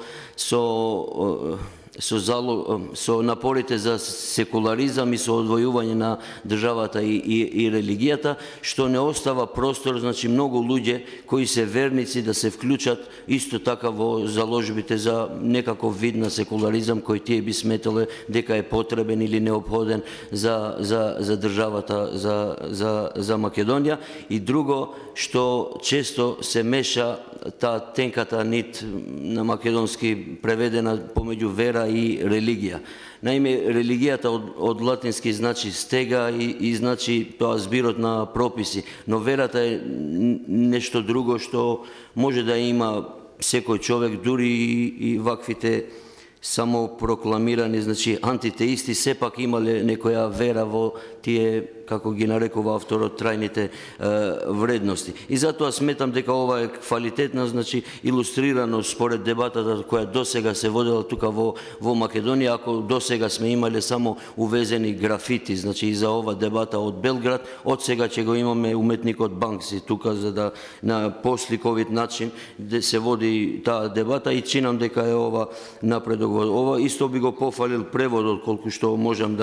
со напорите за секуларизам и со одвојување на државата и религијата, што не остава простор, значи многу луѓе кои се верници да се вклучат исто така во заложбите за некаков вид на секуларизам кој тие би сметале дека е потребен или неопходен за државата, за Македонија. И друго, што често се меша таа тенката нит на македонски преведена помеѓу вера и религија. Наиме, религијата од латински значи стега и значи тоа збирот на прописи, но верата е нешто друго што може да има секој човек, дури и ваквите само прокламирани, значи антитеисти, сепак имале некоја вера во тие, како ги нарекува авторот, трајните вредности. И затоа сметам дека ова е квалитетна, значи илустрирано според дебатата која досега се водела тука во Македонија. Ако досега сме имале само увезени графити, значи и за ова дебата од Белград, од сега ќе го имаме уметникот Банкси тука, за да на посликовит начин да се води таа дебата, и чинам дека е ова напредок. Ова исто би го пофалил преводот, колку што можам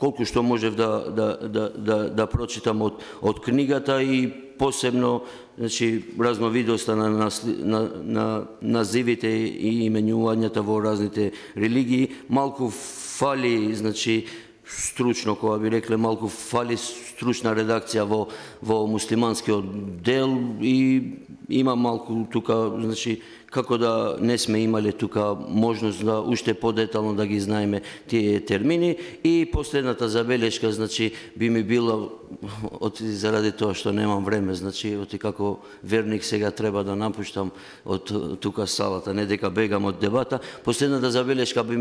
колку што можев да прочитам од книгата, и посебно, значи, разновидоста на називите и именувањата во разните религии. Малку фали, значи, стручно, кога би рекле, малку фали стручна редакција во муслиманскиот дел, и има малку тука, значи, како да не сме имале тука можност да уште подетално да ги знаеме тие термини. И последната забелешка, значи, би ми била, заради тоа што немам време, значи, како верник сега треба да напуштам од тука салата, не дека бегам од дебата. Последната забелешка би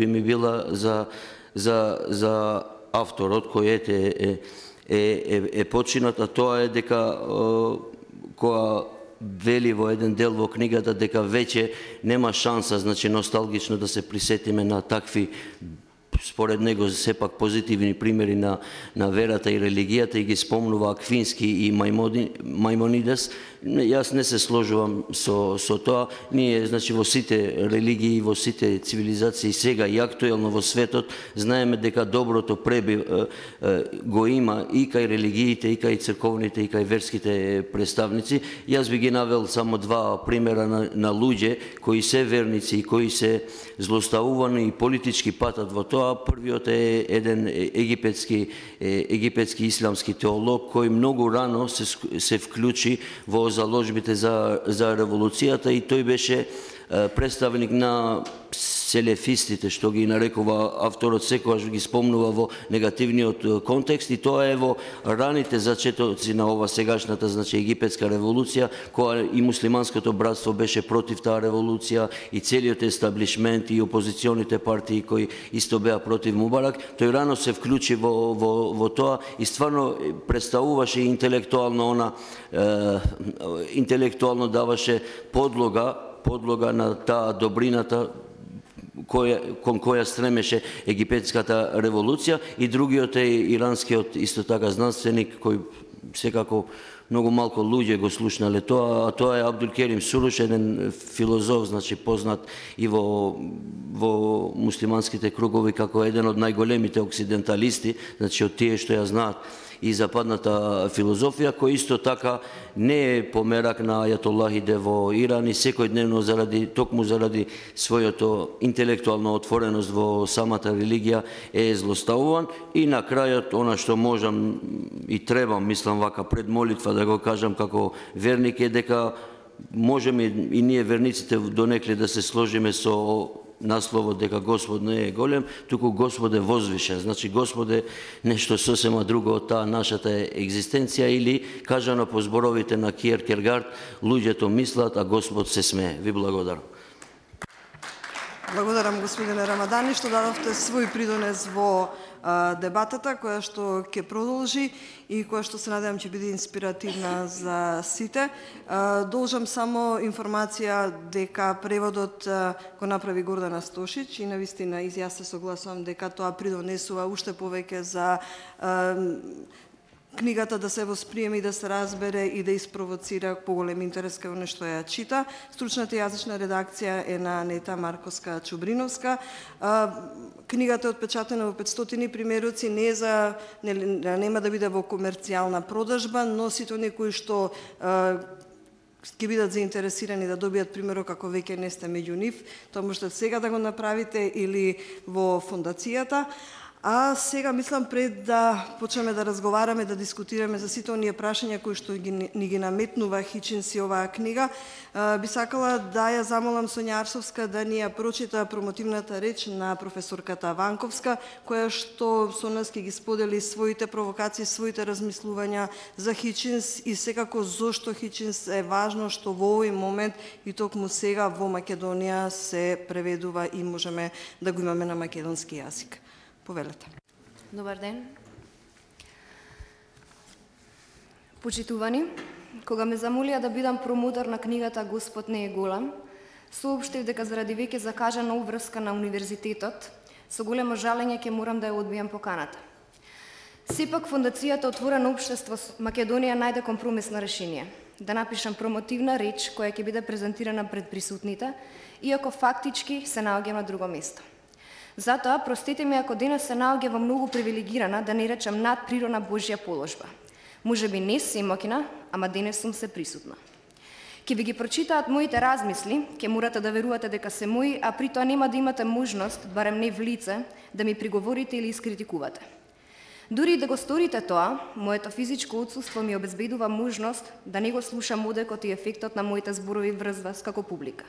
ми била за авторот кој е починат, а тоа е дека која вели во еден дел во книгата дека веќе нема шанса, значи, носталгично да се присетиме на такви, според него, сепак позитивни примери на верата и религијата, и ги спомнува Аквински и Мајмонидес. Јас не се сложувам со тоа. Ние, значи, во сите религии, во сите цивилизации сега и актуелно во светот, знаеме дека доброто го има и кај религиите, и кај црковните, и кај верските представници. Јас би ги навел само два примера на луѓе кои се верници и кои се злоставувани и политички патат во тоа. Првиот е еден египетски исламски теолог кој многу рано се вклучи во заложбите за револуцијата, и тој беше представник на селефистите, што ги нарекува авторот, секогаш ги спомнува во негативниот контекст, и тоа е во раните зачетоци на ова сегашната, значи, египетска револуција, која и муслиманското братство беше против таа револуција, и целиот естаблишмент и опозиционите партии кои исто беа против Мубарак. Тој рано се вклучи во тоа и стварно представуваше интелектуално даваше подлога на таа добрината кон која стремеше египетската револуција. И другиот е иранскиот исто така знанственик кој секако многу малку луѓе го слушнале тоа, а тоа е Абдулкерим Суруш, еден филозоф, значи познат и во муслиманските кругови како еден од најголемите оксиденталисти, значи од тие што ја знаат и западната филозофија, кој исто така не е померак на ајатоллахите во Иран, и секојдневно токму заради својото интелектуална отвореност во самата религија е злоставуван. И на крајот, она што можам и требам, мислам вака пред молитва да го кажам како верник, е дека можеме и ние верниците донекли да се сложиме со насловот дека Господ не е голем, туку Господ е возвишен. Значи, Господ е нешто сосема друго од таа нашата екзистенција, или, кажано по зборовите на Киеркегард, луѓето мислат, а Господ се смее. Ви благодарам. Благодарам, господине Рамадани, што дадовте свој придонес во дебатата, која што ќе продолжи и која што се надевам ќе биде инспиративна за сите. Должам само информација дека преводот го направи Гордана Стошич, и навистина се согласувам дека тоа придонесува уште повеќе за книгата да се восприеме и да се разбере и да испровоцира поголем интерес кај оно што ја чита. Стручната јазична редакција е на Анета Марковска-Чубриновска. Книгата е отпечатана во 500 примеруци, нема да биде во комерцијална продажба, но сите оние кои што ќе бидат заинтересирани да добијат примерок ако веќе не сте меѓу нив, тоа можете сега да го направите или во фондацијата. А сега мислам пред да почнеме да разговараме, да дискутираме за сите оние прашања кои што ни ги наметнува Хичинс и оваа книга, би сакала да ја замолам Сонја Арсовска да ни ја прочита промотивната реч на професорката Ванковска, која што со нас ќе ги сподели своите провокации, своите размислувања за Хичинс и секако зошто Хичинс е важно што во овој момент и токму сега во Македонија се преведува и можеме да го имаме на македонски јазик. Повелете. Добар ден. Почитувани, кога ме замолија да бидам промотор на книгата Господ не е голем, соопштив дека заради веќе закажана уврска на универзитетот, со големо жалење ќе морам да ја одбијам поканата. Сепак Фондацијата Отворено општество Македонија најде компромисно решение да напишам промотивна реч која ќе биде презентирана пред присутните, иако фактички се наоѓам на друго место. Затоа, простете ми ако денес се наоѓа во многу привилегирана, да не речам надприродна Божја положба. Можеби не семокина, ама денес сум се присутна. Ке ви ги прочитаат моите размисли, ке морате да верувате дека се мои, а при тоа нема да имате можност, барем не в лице, да ми приговорите или искритикувате. Дури и да го сторите тоа, моето физичко отсуство ми обезбедува можност да не го слушам одекот и ефектот на моите зборови врз вас како публика.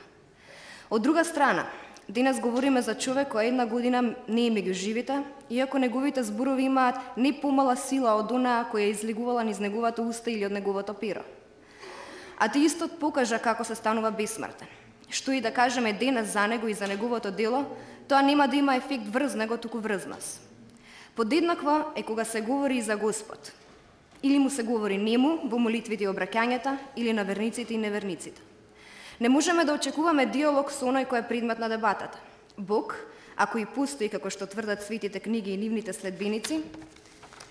Од друга страна, денес говориме за човек кој една година не е меѓу живите, иако неговите зборови имаат не помала сила од онаа која излегувала низ неговото уста или од неговото перо. Атеистот покажа како се станува бесмртен. Што и да кажеме денес за него и за неговото дело, тоа нема да има ефект врз него, туку врз нас. Подеднакво е кога се говори и за Господ. Или му се говори нему во молитвите и обраќањата, или на верниците и неверниците. Не можеме да очекуваме диалог со оној кој е предмет на дебатата. Бог, ако и постои како што тврдат светите книги и нивните следбеници,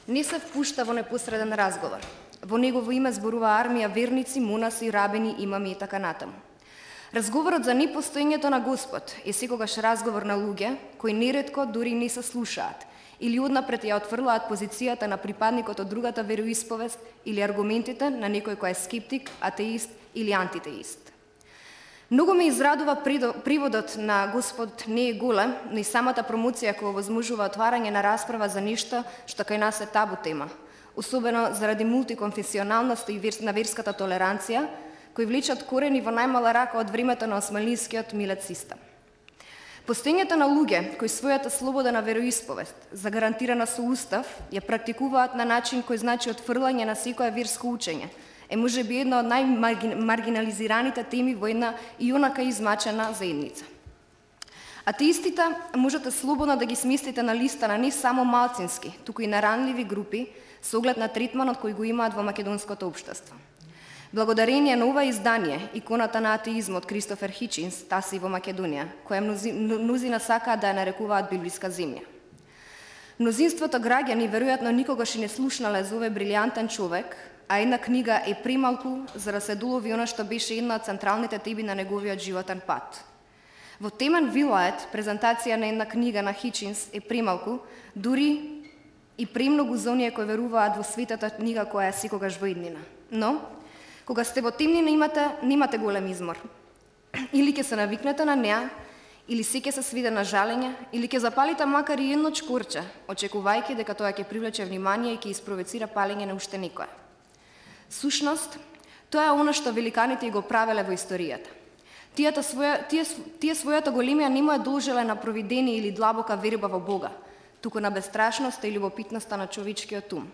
не се впушта во непосреден разговор. Во негово име зборува армија верници, монаси, рабени, имами и така натаму. Разговорот за непостоењето на Господ е секогаш разговор на луѓе кои неретко дури не се слушаат или однапред ја отфрлаат позицијата на припадникот од другата вероисповест или аргументите на некој кој е скептик, атеист или антитеист. Многу ме израдува приводот на Господ не е голем, но и самата промоција која возможува отварање на расправа за нешто што кај нас е табу тема, особено заради мултиконфесионалност и на верската толеранција, кои влечат корени во најмала рака од времето на османлискиот милет систем. Постоењето на луѓе кои својата слобода на вероисповест, загарантирана со устав, ја практикуваат на начин кој значи отфрлање на секое верско учење, е можеби една од најмаргинализираните теми во една и онака измачена заедница. Атеистите можете слободно да ги сместите на листа на не само малцински, туку и на ранливи групи со оглед на третманот кој го имаат во македонското општество. Благодарение на ова издание, иконата на атеизмот Кристофер Хичинс таси во Македонија, која мнозина сакаат да ја нарекуваат библиска земја. Мнозинството граѓани веројатно никогаш и не слушнале за овој брилјантен човек, а една книга е премалку за да се долови она што беше една од централните теми на неговиот животен пат. Во темен вилает, презентација на една книга на Хичинс е премалку, дури и премногу за оние кои веруваат во светата книга која е секогаш во иднина. Но, кога сте во темнина немате голем измор. Или ќе се навикнете на неа, или се ќе се свиде на жалење, или ќе запалите макар и едно чкурче, очекувајќи дека тоа ќе привлече внимание и ќе испровоцира палење на уште некоја. Сушност, тоа е она што великаните го правеле во историјата. Тие својата големија не му е должеле на провидение или длабока верба во Бога, туку на бестрашноста или любопитноста на човечкиот ум.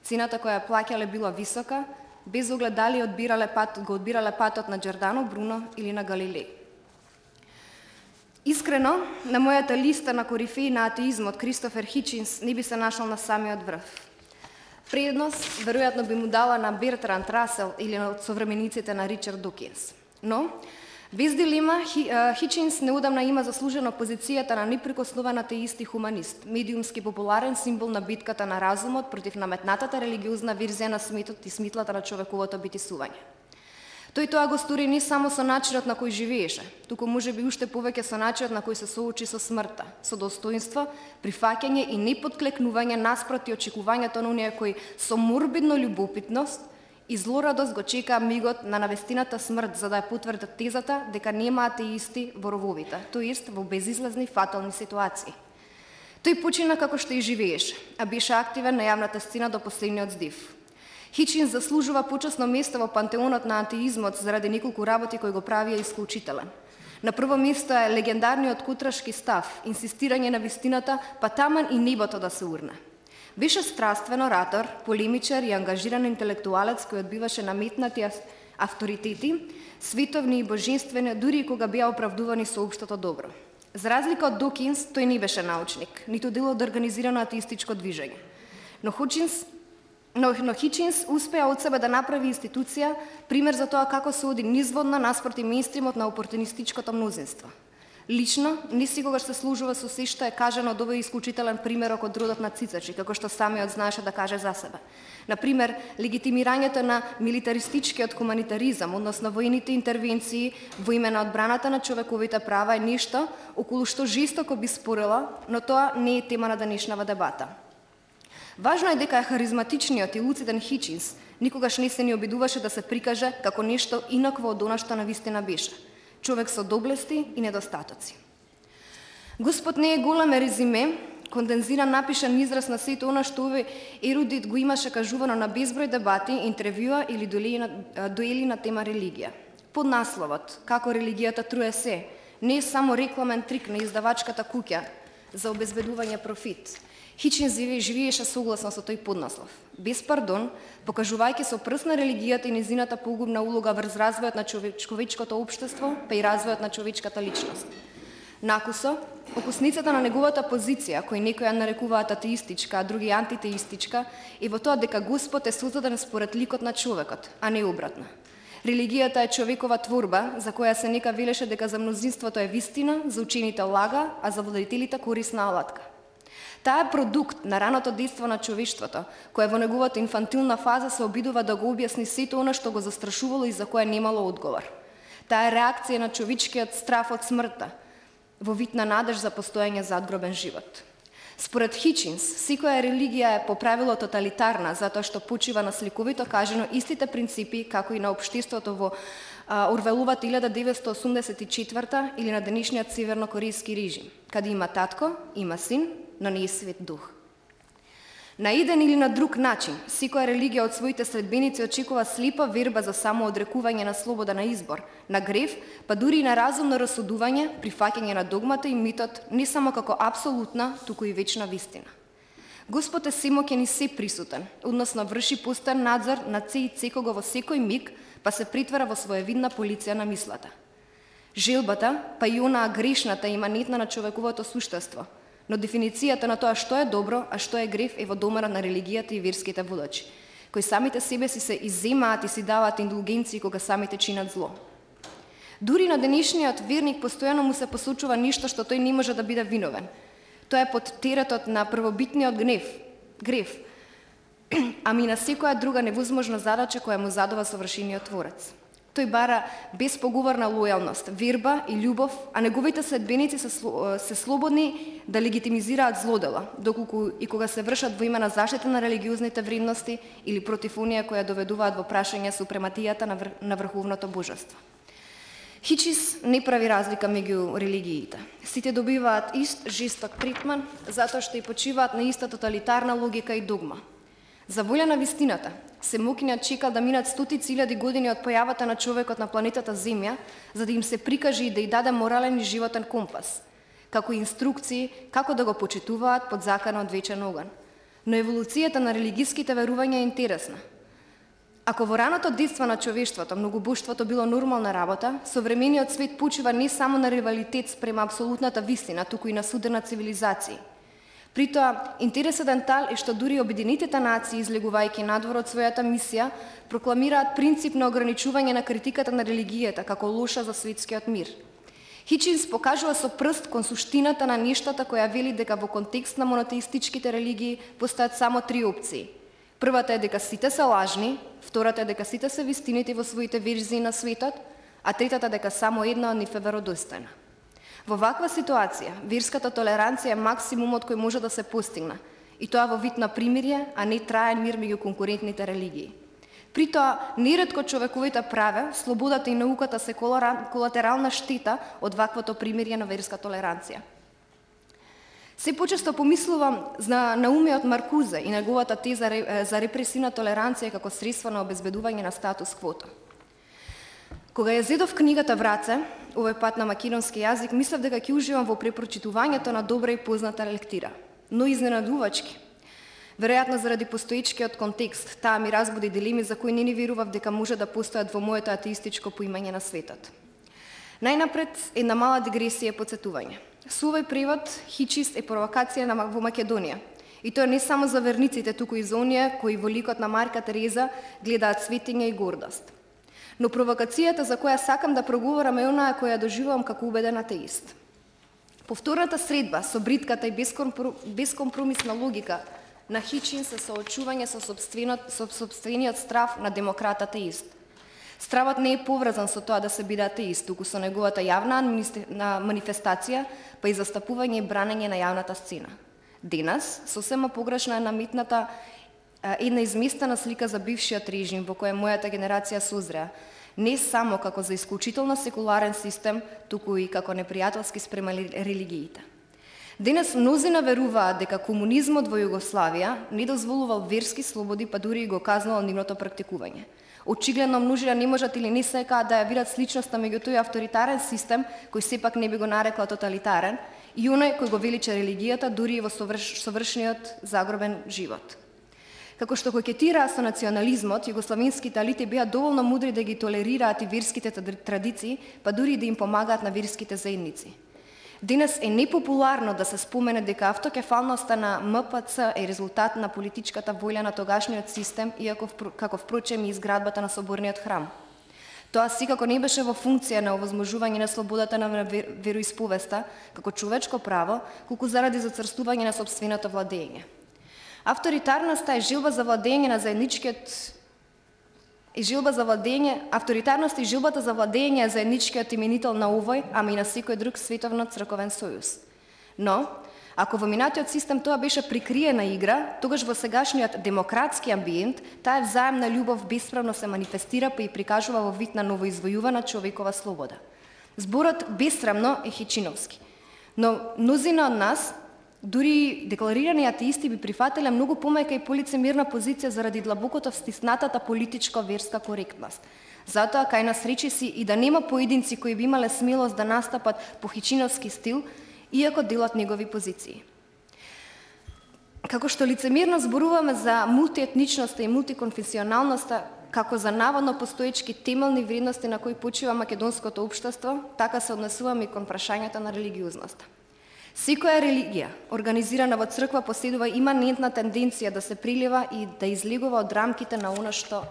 Цената која ја плаќале била висока, без оглед дали го одбирале патот на Џордано Бруно или на Галилеј. Искрено, на мојата листа на корифеи на атеизмот Кристофер Хичинс не би се нашол на самиот врв. Предност, веројатно би му дала на Бертранд Расел или на современиците на Ричард Докинс. Но, Без дилема, Хичинс неодамна има заслужено позицијата на неприкосновен атеист и хуманист, медиумски популарен символ на битката на разумот против наметнатата религиозна верзија на сметот и смислата на човековото битисување. Тој тоа го стори не само со начинот на кој живееше, туку можеби уште повеќе со начинот на кој се соочи со смртта, со достоинство, прифаќање и неподклекнување наспроти очекувањето на оние кои со морбидно љубопитност и злорадост го чекаа мигот на навестината смрт за да ја потврдат тезата дека нема атеисти во рововите, тоест во безизлазни фатални ситуации. Тој почина како што и живееше, а беше активен на јавната сцена до последниот здив. Хичинс заслужува почесно место во пантеонот на атеизмот заради неколку работи кои го правија исклучителен. На прво место е легендарниот кутрашки став, инсистирање на вистината, па таман и небото да се урне. Беше страствен оратор, полемичар и ангажиран интелектуалец кој одбиваше наметнати авторитети, световни и божествени, дури и кога беа оправдувани со општото добро. За разлика од Докинс, тој не беше научник, ниту дел од организирано атеистичко движење. Но Хичинс успеа од себе да направи институција, пример за тоа како се оди низводно наспроти мејнстримот на опортунистичкото мнозинство. Лично, не секогаш се служува со се што е кажано од овој исклучителен примерок од родот на цицачи, како што самиот знаеше да каже за себе. Например, легитимирањето на милитаристичкиот хуманитаризам, односно воените интервенции во име на одбраната на човековите права е нешто околу што жестоко би спорила, но тоа не е тема на денешнава дебата. Важно е дека харизматичниот и луциден Хичинс никогаш не се ни обидуваше да се прикаже како нешто инакво од она што навистина беше. Човек со доблести и недостатоци. Господ не е голем резиме, кондензиран напишан израз на сето она што овој ерудит го имаше кажувано на безброј дебати, интервјуа или дуели на тема религија. Под насловот "Како религијата труе се" не е само рекламен трик на издавачката куќа за обезбедување профит. Хичинс живееше согласно со тој поднаслов. Без пардон, покажувајќи со прст на религијата и незината погубна улога врз развојот на човечкото општество, па и развојот на човечката личност. Накусо, окусницата на неговата позиција, кој некои ја нарекуваат атеистичка, а други антитеистичка, е во тоа дека Господ е создаден според ликот на човекот, а не обратно. Религијата е човекова творба, за која се нека велеше дека за мнозинството е вистина, за учените лага, а за владетелите корисна алатка. Таа е продукт на раното детство на човештвото, кое во неговата инфантилна фаза се обидува да го објасни сето она што го застрашувало и за кое немало одговор. Таа е реакција на човечкиот страф од смртта, во вид на надеж за постоење задгробен живот. Според Хичинс, секоја религија е по правило тоталитарна, затоа што почива на сликовито кажано истите принципи како и на општеството во Орвеловата 1984 или на денешниот севернокорејски режим, каде има татко, има син, но не е свет дух. На еден или на друг начин, секоја религија од своите следбеници очекува слепа верба за самоодрекување на слобода на избор, на грев, па дури и на разумно расудување, прифаќање на догмата и митот, не само како апсолутна, туку и вечна вистина. Господ е семоќен и се присутен, односно врши постојан надзор над се и секого во секој миг, па се притвара во своевидна полиција на мислата. Желбата, па и онаа грешната и иманетна на човековото суштество, но дефиницијата на тоа што е добро, а што е грев е во домерот на религијата и верските водачи, кои самите себе си се изземаат и си даваат индулгенции кога самите чинат зло. Дури на денешниот верник постојано му се посочува ништо што тој не може да биде виновен. Тоа е под теретот на првобитниот грев, ами на секоја друга невозможна задача која му задава совршениот Творец. Тој бара безпоговорна лојалност, верба и љубов, а неговите следбеници се слободни да легитимизираат злодела, доколку и кога се вршат во име на заштита на религиозните вредности или против оние кои доведуваат во прашање супрематијата на врховното божество. Хичинс не прави разлика меѓу религиите. Сите добиваат ист жесток третман, затоа што и почиваат на иста тоталитарна логика и догма. За волја на вистината, семокињат чекал да минат стотици илјади години од појавата на човекот на планетата Земја, за да им се прикаже и да ја даде морален и животен компас, како инструкции како да го почитуваат под законот вечен оган. Но еволуцијата на религиските верувања е интересна. Ако во раното детство на човештвото многобожството било нормална работа, современиот свет почива не само на ривалитет спрема апсолутната вистина, туку и на судена цивилизација. Притоа, интересен е што дури Обединетите нации, излегувајќи надвор од својата мисија, прокламираат принцип на ограничување на критиката на религијата како лоша за светскиот мир. Хичинс покажува со прст кон суштината на нештата која вели дека во контекст на монотеистичките религии постојат само три опции. Првата е дека сите се лажни, втората е дека сите се вистините во своите верзии на светот, а третата дека само една од нив е веродостојна. Во ваква ситуација, верската толеранција е максимумот кој може да се постигне, и тоа во вид на примирие, а не траен мир меѓу конкурентните религии. Притоа, неретко човековите праве, слободата и науката се колатерална штета од ваквото примирие на верска толеранција. Се почесто помислувам на Наумиот Маркузе и неговата теза за репресивна толеранција како средство на обезбедување на статус квото. Кога ја зедов книгата в раце, овој пат на македонски јазик, мислев дека ќе уживам во препрочитувањето на добра и позната лектира, но изненадувачки. Веројатно заради постоечкиот контекст, таа ми разбуди дилеми за кои не верував дека може да постојат во моето атеистичко поимање на светот. Најнапред, една мала дигресија и подсетување. Со овој превод, Хичинс е провокација во Македонија. И тоа не само за верниците, туку и за оние кои во ликот на Марка Тереза гледаат светиња и гордост. Но провокацијата за која сакам да проговорам е онаа која доживувам како убеден атеист. Повторната средба со бритката и бескомпромисна логика на Хичинс е соочување со сопствениот страв на демократ атеист. Стравот не е поврзан со тоа да се биде атеист, туку со неговата јавна манифестација, па и застапување и бранење на јавната сцена. Денес, сосема погрешно е наметната една изместена слика за бившиот режим во која мојата генерација созреа, не само како за исклучително секуларен систем, туку и како непријателски спрема религиите. Денес мнозина веруваат дека комунизмот во Југославија не дозволувал верски слободи, па дури и го казнувал нивното практикување. Очигледно множина не можат или не сакаат да ја видат сличноста меѓу тој авторитарен систем, кој сепак не би го нарекла тоталитарен, и оној кој го велича религијата дури и во совршниот загробен живот. Како што кокетираа со национализмот, југославенските елити беа доволно мудри да ги толерираат и верските традиции, па дури и да им помагаат на верските заедници. Денес е непопуларно да се спомене дека автокефалноста на МПЦ е резултат на политичката воља на тогашниот систем, иако како впрочем и изградбата на соборниот храм. Тоа секако не беше во функција на овозможување на слободата на вероисповеста како човечко право, колку заради зацрстување на сопственото владење. Авторитарноста е жилба за владење на заедничкиот авторитарноста и жилбата за владење е заедничкиот именител на овој, ама и на секој друг световно црковен сојуз. Но, ако во минатиот систем тоа беше прикриена игра, тогаш во сегашниот демократски амбиент, таа взаемна љубов бесправно се манифестира па и прикажува во вид на новоизвојувана човекова слобода. Зборот бесрамно е хичиновски, но мнозина од нас, дури декларирани атеисти, би прифатиле многу помајка и полицемирна позиција заради длабокото встиснатата политичко-верска коректност. Затоа, кај нас речиси и да нема поединци кои би имале смелост да настапат по хичиновски стил, иако делат негови позиции. Како што лицемирно зборуваме за мултиетничноста и мултиконфесионалноста, како за наводно постоечки темелни вредности на кои почива македонското општество, така се однесуваме и кон прашањата на религиозноста. Секоја религија, организирана во црква, поседува иманентна тенденција да се прилива и да излегува од рамките на она што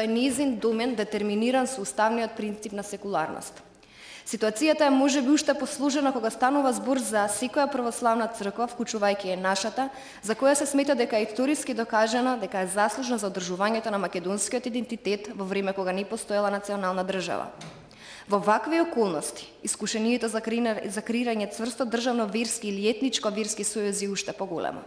е нејзин домен детерминиран со уставниот принцип на секуларност. Ситуацијата е можеби уште посложена кога станува збор за секоја православна црква, вклучувајќи и нашата, за која се смета дека е историски докажана дека е заслужна за одржувањето на македонскиот идентитет во време кога не постоела национална држава. Во вакви околности, искушението за креирање цврсто државно верски или етничко верски сојузи уште поголемо.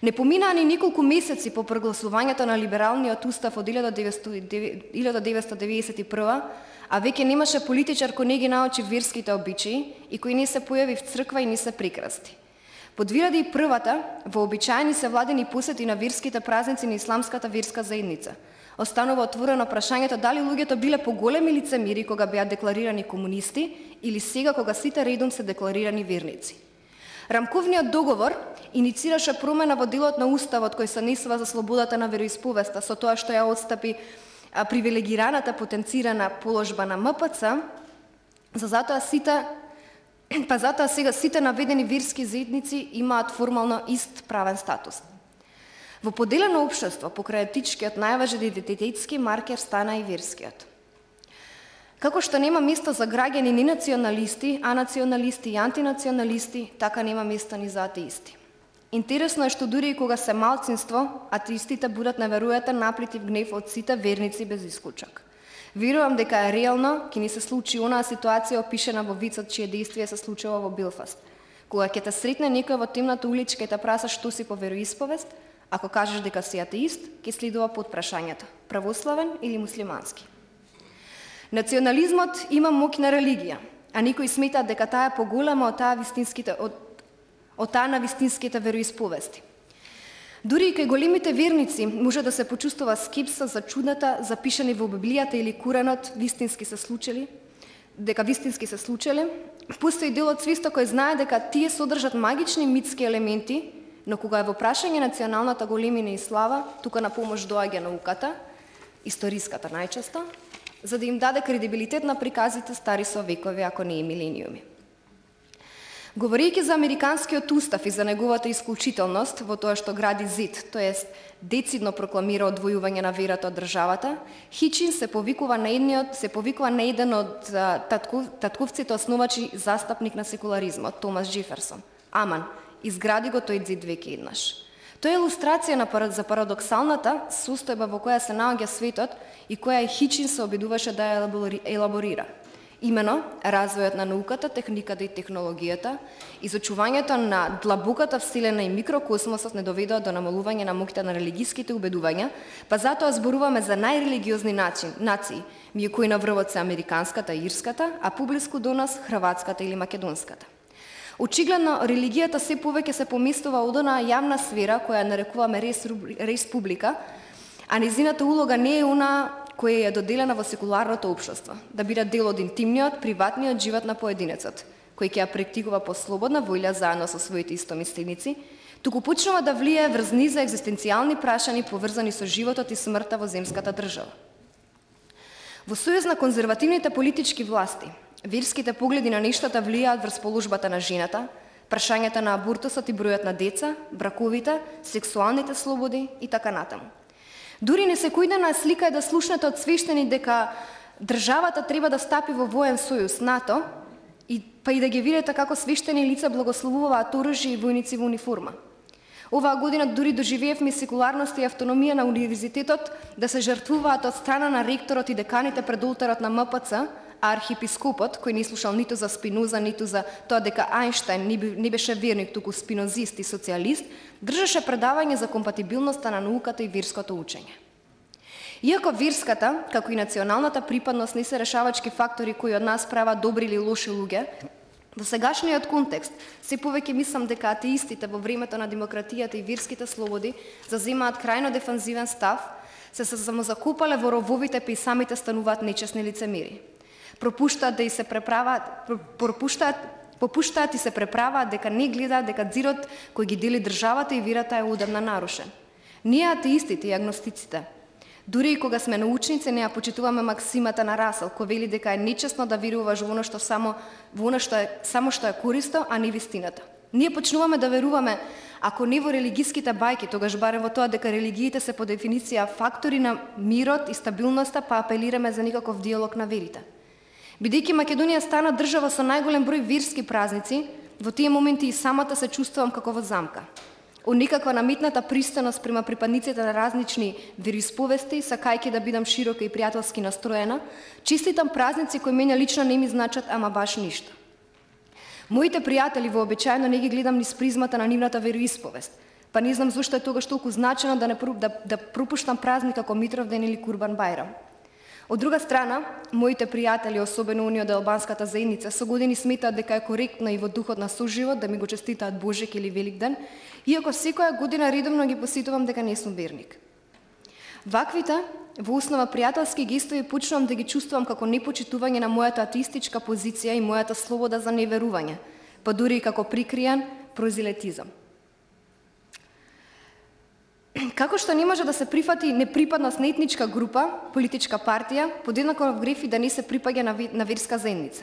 Не поминаа ни неколку месеци по прогласувањето на либералниот устав од 1991, а веќе немаше политичар кој не ги научи верските обичаи и кој не се појави в црква и не се прекрасти. Под 2001-та, вообичаени се владени посети на верските празници на исламската верска заедница. Останува отворено прашањето дали луѓето биле поголеми лицемири кога беа декларирани комунисти или сега кога сите редом се декларирани верници. Рамковниот договор иницираше промена во делот на уставот кој се несува за слободата на вероисповеста со тоа што ја отстапи привилегираната потенцирана положба на МПЦ, за затоа сите па затоа сега сите наведени верски заедници имаат формално ист правен статус. Во поделено општество, покрај етичкиот најважен идентитетски маркер стана и верскиот. Како што нема место за граѓани ни националисти, а националисти и антинационалисти, така нема место ни за атеисти. Интересно е што дури и кога се малцинство, атеистите будат неверојатен наплив гнев од сите верници без исклучок. Верувам дека е реално ќе ни се случи онаа ситуација опишена во вицот чие действие се случува во Белфаст. Кога ќе те сретне некој во темната уличка и те праша што си по вероисповест, ако кажеш дека си атеист, ќе следува подпрашањето: православен или муслимански? Национализмот има моќна религија, а никој смета дека таа е поголема од таа на вистинските вероисповести. Дури и кај големите верници може да се почувствува скепса за чудната запишани во Библијата или Куранот вистински се случили, постои дел од свиста кој знае дека тие содржат магични митски елементи, но кога е во прашање националната големина и слава, тука на помош доаѓа науката, историската најчесто, за да им даде кредибилитет на приказите стари со векови, ако не и милениуми. Говорејќи за американскиот устав и за неговата исклучителност во тоа што гради зид, тоест децидно прокламира одвојување на верата од државата, Хичинс се повикува на еден од татковците основачи застапник на секуларизмот, Томас Джеферсон. Аман, изгради го тој зид веќе еднаш. Тоа е илустрација за парадоксалната состојба во која се наоѓа светот и која и Хичинс се обидуваше да ја елаборира. Имено, развојот на науката, техниката и технологијата, изучувањето на длабоката вселена и микрокосмосот не доведоа до намалување на моќта на религиските убедувања, па затоа зборуваме за најрелигиозни нации, меѓу кои на врвот се американската и ирската, а поблиску до нас хрватската или македонската. Очигледно, религијата се повеќе се поместува од онаа јавна сфера која нарекуваме рес публика, а незината улога не е онаа која е доделена во секуларното општество, да биде дел од интимниот, приватниот живот на поединецот, кој ќе ја практикува по слободна воља заедно со своите истомисленици, туку почнува да влијае врз низ екзистенцијални прашања поврзани со животот и смртта во земската држава. Во сојуз на конзервативните политички власти, верските погледи на нештата влијаат врз положбата на жената, прашањата на абортусот и бројот на деца, браковите, сексуалните слободи и така натаму. Дури не секојдневна слика е да слушнете од свештени дека државата треба да стапи во воен сојуз НАТО, па и да ги видите како свештени лица благословуваат оружје и војници во униформа. Оваа година дури доживеевме секуларност и автономија на универзитетот да се жртвуваат од страна на ректорот и деканите пред олтарот на МПЦ, а архиепископот, кој не слушал ниту за Спиноза, ниту за тоа дека Ајнштајн не беше верник, туку спинозист и социјалист, држеше предавање за компатибилноста на науката и верското учење. Иако верската, како и националната припадност не се решавачки фактори кои од нас прават добри или лоши луѓе, во сегашниот контекст се повеќе мислам дека атеистите во времето на демократијата и верските слободи заземаат крајно дефанзивен став, се самозакопале во рововите па и самите стануваат нечесни лицемери. Попуштаат и се преправаат дека не гледаат дека дзидот кој ги дели државата и верата е одамна нарушен. Ние атеистите и агностиците, дури и кога сме научници, не ја почитуваме максимата на Расел, кој вели дека е нечесно да веруваш во она што само што е користо, а не вистината. Ние почнуваме да веруваме, ако не во религиските бајки, тогаш барем во тоа дека религиите се по дефиниција фактори на мирот и стабилноста, па апелираме за никаков диалог на верите. Бидејќи Македонија стана држава со најголем број верски празници, во тие моменти и самата се чувствувам како во замка. Од некаква наметната пристойност према припадниците на различни вероисповести, сакајќи да бидам широка и пријателски настроена, честитам празници кои мене лично не ми значат ама баш ништо. Моите пријатели вообичаено не ги гледам низ призмата на нивната вероисповест, па не знам зошто е тогаш толку значено да пропуштам празник како Митровден или Курбан Бајрам. Од друга страна, моите пријатели, особено оние од албанската заедница, со години сметаат дека е коректно и во духот на соживот да ми го честитаат Божик или Великден, иако секоја година редовно ги посетувам дека не сум верник. Ваквите, во основа пријателски гестови, почнувам да ги чувствувам како непочитување на мојата атеистичка позиција и мојата слобода за неверување, па дури и како прикриен прозелетизам. Како што не може да се прифати неприпадност на етничка група, политичка партија, подеднакво греф и да не се припаѓа на верска заедница.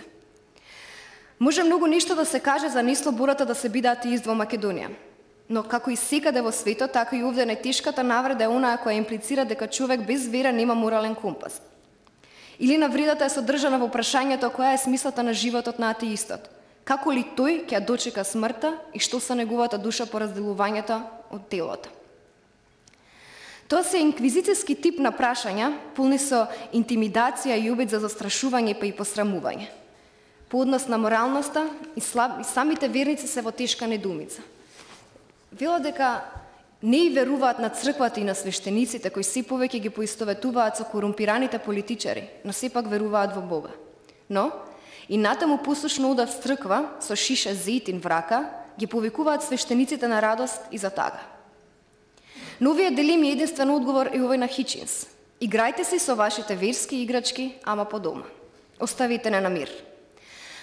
Може многу нешто да се каже за неслободата да се биде атеист во Македонија. Но како и секаде во светот, така и овде најтешката навреда е онаа која имплицира дека човек без вера нема морален компас. Или навредата е содржана во прашањето која е смислата на животот на атеистот. Како ли тој ќе дочека смртта и што се неговата душа по разделувањето од телото. Тоа се инквизицијски тип на прашања, полни со интимидација и обид за застрашување па и посрамување. По однос на моралноста и самите верници се во тешка недоумица. Велат дека не и веруваат на црквата и на свештениците кои се повеќе ги поистоветуваат со корумпираните политичари, но сепак веруваат во Бога. Но и натаму послушно одат в црква со шиша зејтин в рака, ги повикуваат свештениците на радост и за тага. Но овие делими единствен одговор е овој на Хичинс. Играјте си со вашите верски играчки, ама по дома. Оставите не на мир.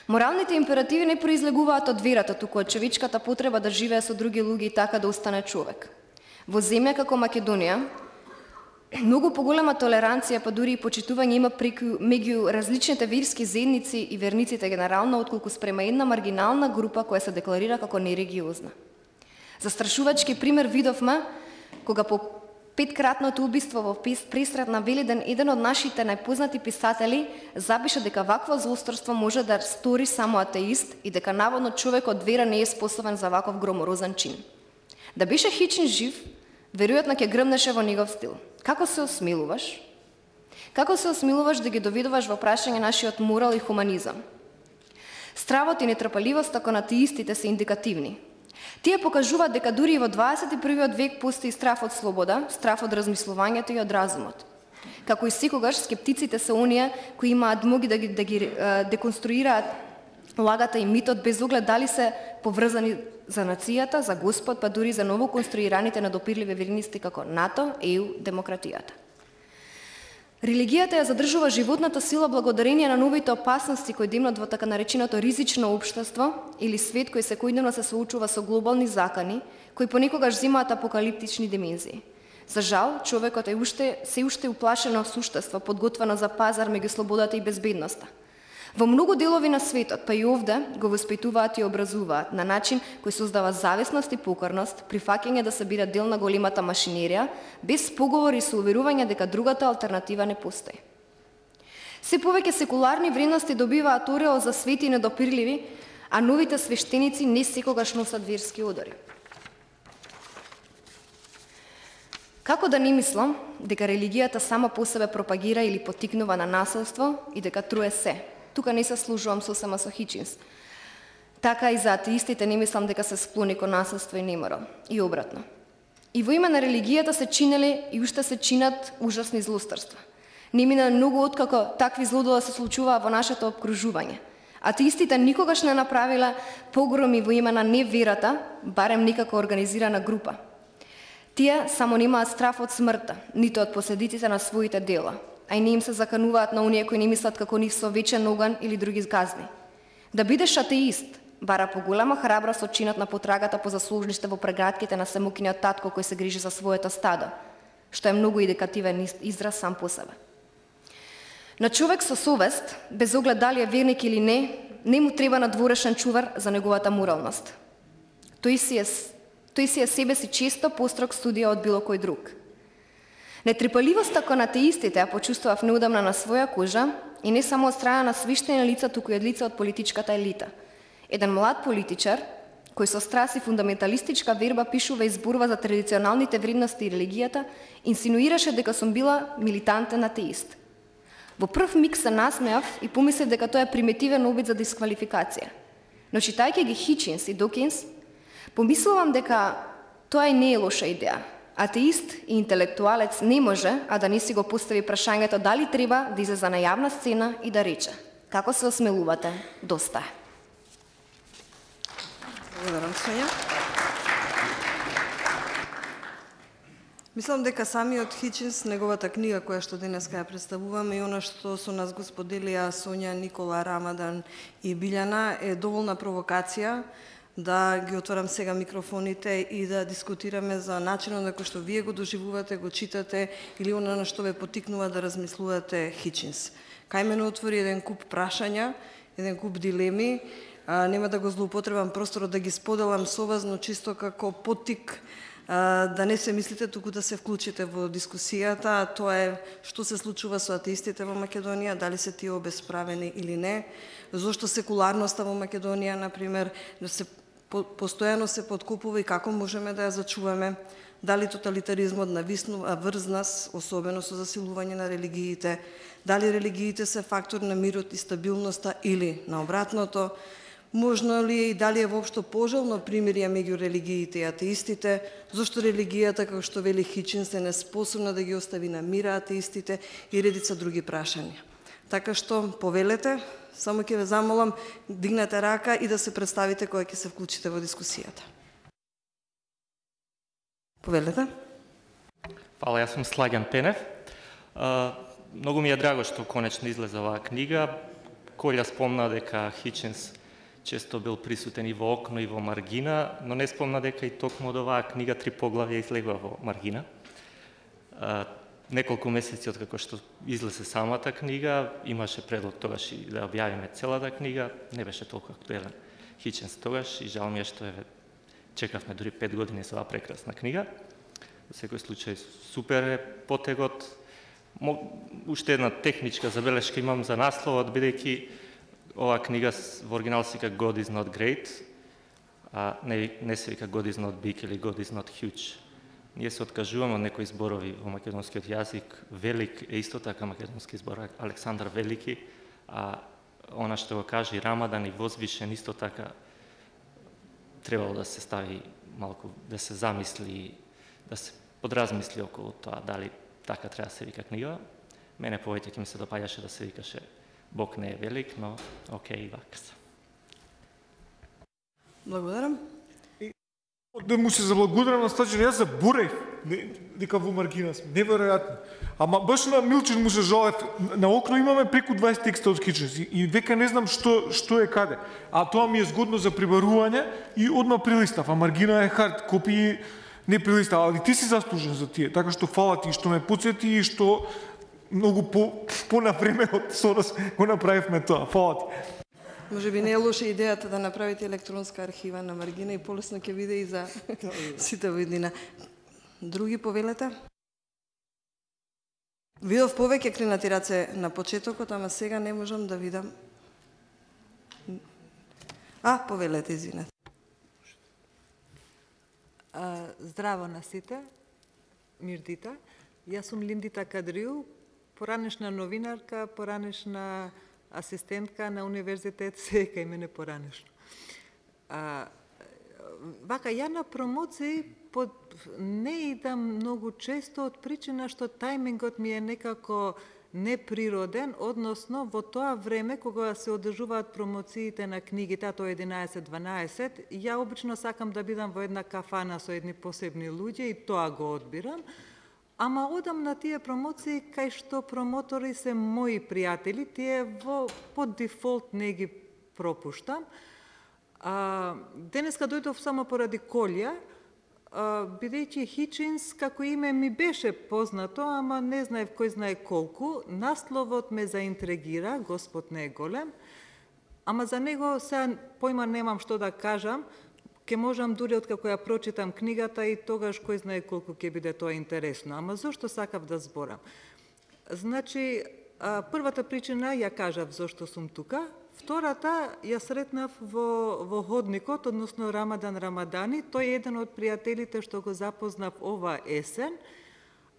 Моралните императиви не произлегуваат од верата, туку од човечката потреба да живее со други луѓе и така да остане човек. Во земја како Македонија, многу поголема толеранција, па дури и почитување има меѓу различните верски заедници и верниците генерално, отколку спрема една маргинална група која се декларира како нерелигиозна. Застрашувачки пример видовме кога по 5-кратното убиство во пресрет на Велиден, еден од нашите најпознати писатели запиша дека вакво злосторство може да стори само атеист и дека наводно човек од вера не е способен за ваков громорозен чин. Да беше Хичинс жив, веројатно ќе грмнеше во негов стил. Како се осмелуваш? Како се осмелуваш да ги доведуваш во прашање нашиот морал и хуманизам? Стравот и нетрпеливоста кон атеистите се индикативни. Тие покажуваат дека дури и во 21. век постои страв од слобода, страв од размислувањето и од разумот. Како и секогаш, скептиците се оние кои имаат моги да ги деконструираат лагата и митот без оглед дали се поврзани за нацијата, за Господ, па дури за ново конструираните надопирливи вредности како НАТО, ЕУ, демократијата. Религијата ја задржува животната сила благодарение на новите опасности кои демнат во така нареченото ризично општество или свет кој секојдневно се соочува со глобални закани, кои понекогаш земаат апокалиптични димензии. За жал, човекот е се уште уплашено суштество, подготвено за пазар меѓу слободата и безбедноста. Во многу делови на светот, па и овде, го воспитуваат и образуваат на начин кој создава зависност и покорност, прифаќање да се биде дел на големата машинерија, без поговори и соуверување дека другата алтернатива не постои. Се повеќе секуларни вредности добиваат ореол за свети и недопирливи, а новите свештеници не секогаш носат верски одори. Како да не мислам дека религијата сама по себе пропагира или поттикнува на насилство и дека труе се? Тука не се служувам сосема со Хичинс. Така и за атеистите не мислам дека се склони кон насилство и неморал. И обратно. И во име на религијата се чинеле и уште се чинат ужасни злосторства. Не мина многу откако такви злодела се случуваа во нашето обкружување. Атеистите никогаш не направиле погроми во име на неверата, барем никако организирана група. Тие само немаат страф од смртта, ниту од последиците на своите дела, а и не им се закануваат на оние кои не мислат како нив со вечен оган или други газни. Да бидеш атеист бара поголема храброст од чинот на потрагата по заслужниште во прегратките на самокиниот татко кој се грижи за своето стадо, што е многу индикативен израз сам по себе. На човек со совест, без оглед дали е верник или не му треба надворешен чувар за неговата моралност. Тој си е себе си често построг студија од било кој друг. Нетрпеливоста кон атеистите ја почувствував неудамна на своја кожа и не само од страна на свештени лица, туку и од лица од политичката елита. Еден млад политичар, кој со страст и фундаменталистичка верба пишува и зборува за традиционалните вредности и религијата, инсинуираше дека сум била милитантен атеист. Во прв миг се насмеав и помислев дека тоа е примитивен обид за дисквалификација. Но читајќи ги Хичинс и Докинс, помислувам дека тоа и не е лоша идеја. Атеист и интелектуалец не може, а да не си го постави прашањето дали треба да излезе на јавна сцена и да рече: како се осмелувате, доста е. Благодарам, Сонја. Мислам дека самиот Хичинс, неговата книга која што денеска ја представуваме и она што со нас го споделија Сонја, Никола, Рамадан и Билјана е доволна провокација да ги отворам сега микрофоните и да дискутираме за начинот на кој што вие го доживувате, го читате или она на што ве поттикнува да размислувате Хичинс. Кај мене отвори еден куп прашања, еден куп дилеми. Нема да го злоупотребам просторот да ги споделам со вас, но чисто како поттик да не се мислите, туку да се вклучите во дискусијата, а тоа е што се случува со атеистите во Македонија, дали се тие обесправени или не, зошто секуларноста во Македонија, например, да се постојано се подкупува и како можеме да ја зачуваме, дали тоталитаризмот нависнува врз нас, особено со засилување на религиите, дали религиите се фактор на мирот и стабилноста или наобратното, можно ли и дали е воопшто пожелно примирие меѓу религиите и атеистите, зошто религијата, како што вели Хичинс, е неспособна да ги остави на мира атеистите и редица други прашања. Така што повелете, само ќе ве замолам, дигнете рака и да се представите кога ќе се вклучите во дискусијата. Повелете. Фала, јас сум Слагјан Пенев. Многу ми е драго што конечно излезе оваа книга. Колја спомна дека Хичинс често бил присутен и во Окно и во Маргина, но не спомна дека и токму од оваа книга 3 поглавја излегува во Маргина. Неколку месеци откако што излезе самата книга, имаше предлог тогаш и да објавиме целата книга, не беше толку актуелен Хичинс тогаш и жал ми е што чекавме дури 5 години за оваа прекрасна книга. Во секој случај супер е потегот. Уште една техничка забелешка имам за насловот, бидејќи оваа книга во оригинал се вика God is not great, а не се вика God is not big или God is not huge. Ние се откажуваме од некои зборови во македонскиот јазик. Велик е исто така македонски збор, Александар Велики, а она што го каже и Рамадан и возвишен исто така требало да се стави малку, да се замисли, да се подразмисли околу тоа дали така треба да се вика книга. Мене повеќе ќе ми се допаѓаше да се викаше Бог не е велик, но окей, вака се. Благодарам. Да му се заблагодарам на Стаџан, јас заборев дека во Маргина сме, неверојатно. Ама баш на Милчин му се жалев, на Окно имаме преку 20 текста од Хичинс и века не знам што е каде. А тоа ми е згодно за прибарување и одма прилистав, а Маргина е хард, копии не прилистав, али ти си заслужен за тие, така што фала ти што ме потсети и што многу понапреме од Сорос го направивме тоа. Фала ти. Може би не е лоша идејата да направите електронска архива на Маргина и полесно ќе биде и за сите во еднина. Други повелете? Видов повеќе клинати раце на почетокот, ама сега не можам да видам. Повелете, извинете. Здраво на сите, мирдите. Јас сум Линдита Кадриу, поранешна новинарка, поранешна асистентка на универзитет, сека и мене поранешно. Вака, ја на промоции не идам многу често од причина што тајмингот ми е некако неприроден, односно во тоа време кога се одржуваат промоциите на книгите, а тоа е 11-12, ја обично сакам да бидам во една кафана со едни посебни луѓе и тоа го одбирам. Ама одам на тие промоции кај што промотори се мои пријатели, тие по дефолт не ги пропуштам. Денеска дојдов само поради Колја, бидејќи Хичинс како име ми беше познато, ама не знаев кој знае колку. Насловот ме заинтригира, Господ не е голем, ама за него сега појма немам што да кажам. Ке можам дури откако ја прочитам книгата и тогаш кој знае колку ќе биде тоа интересно. Ама зошто сакав да зборам? Значи, првата причина ја кажав зошто сум тука. Втората ја сретнав во ходникот, односно Рамадан Рамадани. Тој е еден од пријателите што го запознав ова есен.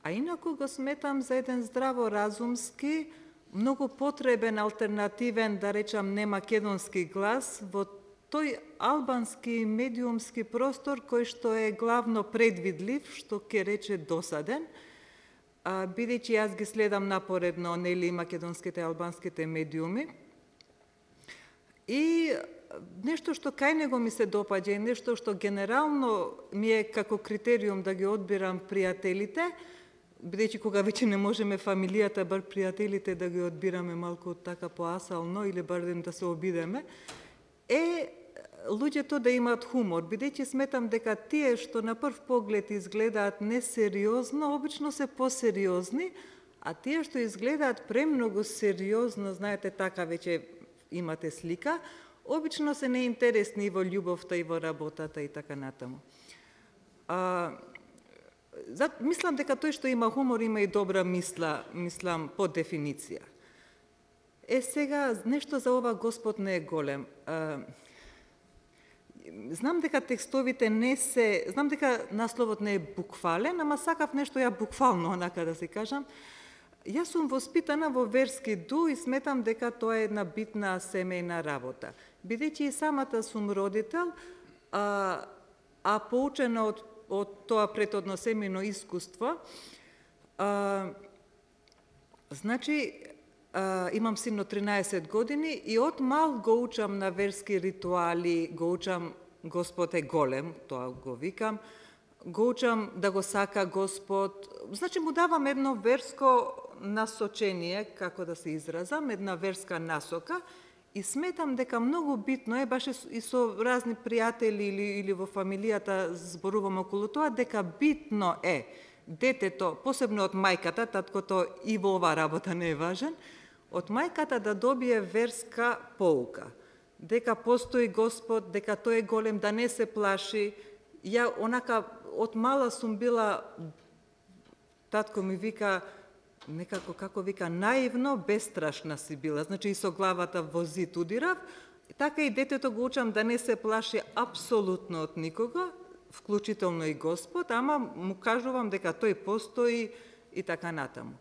А инаку го сметам за еден здраво разумски, многу потребен алтернативен, да речам, немакедонски глас во тој албански медиумски простор кој што е главно предвидлив, што ќе рече досаден, бидејќи јас ги следам напоредно нели македонските албанските медиуми. И нешто што кај него ми се допаѓа и нешто што генерално ми е како критериум да ги одбирам пријателите, бидејќи кога веќе не можеме фамилијата, бар пријателите да ги одбираме малку така поасално или бардем да се обидеме, е луѓето да имаат хумор, бидејќи сметам дека тие што на прв поглед изгледаат несериозно, обично се посериозни, а тие што изгледаат премногу сериозно, знаете така веќе имате слика, обично се неинтересни и во љубовта и во работата и така натаму. Мислам дека тој што има хумор има и добра мислам по дефиниција. Сега нешто за ова Господ не е голем. Знам дека текстовите не се, знам дека насловот не е буквален, ама сакав нешто ја буквално, онака да се кажам. Јас сум воспитана во верски дух и сметам дека тоа е една битна семејна работа. Бидејќи и самата сум родител, а поучена од тоа претhodно семејно искуство, значи, имам син од 13 години и од мал го учам на верски ритуали, го учам Господ е голем, тоа го викам, го учам да го сака Господ, значи му давам едно верско насочение, како да се изразам, една верска насока и сметам дека многу битно е, баш и со разни пријатели или во фамилијата зборувам околу тоа, дека битно е детето, посебно од мајката, таткото и во оваа работа не е важен, од мајката да добие верска поука, дека постои Господ, дека тој е голем, да не се плаши. Ја онака од мала сум била, татко ми вика, некако како вика, наивно, бестрашна си била, значи и со главата во зид удирав, така и детето го учам да не се плаши апсолутно од никого, вклучително и Господ, ама му кажувам дека тој постои и така натаму.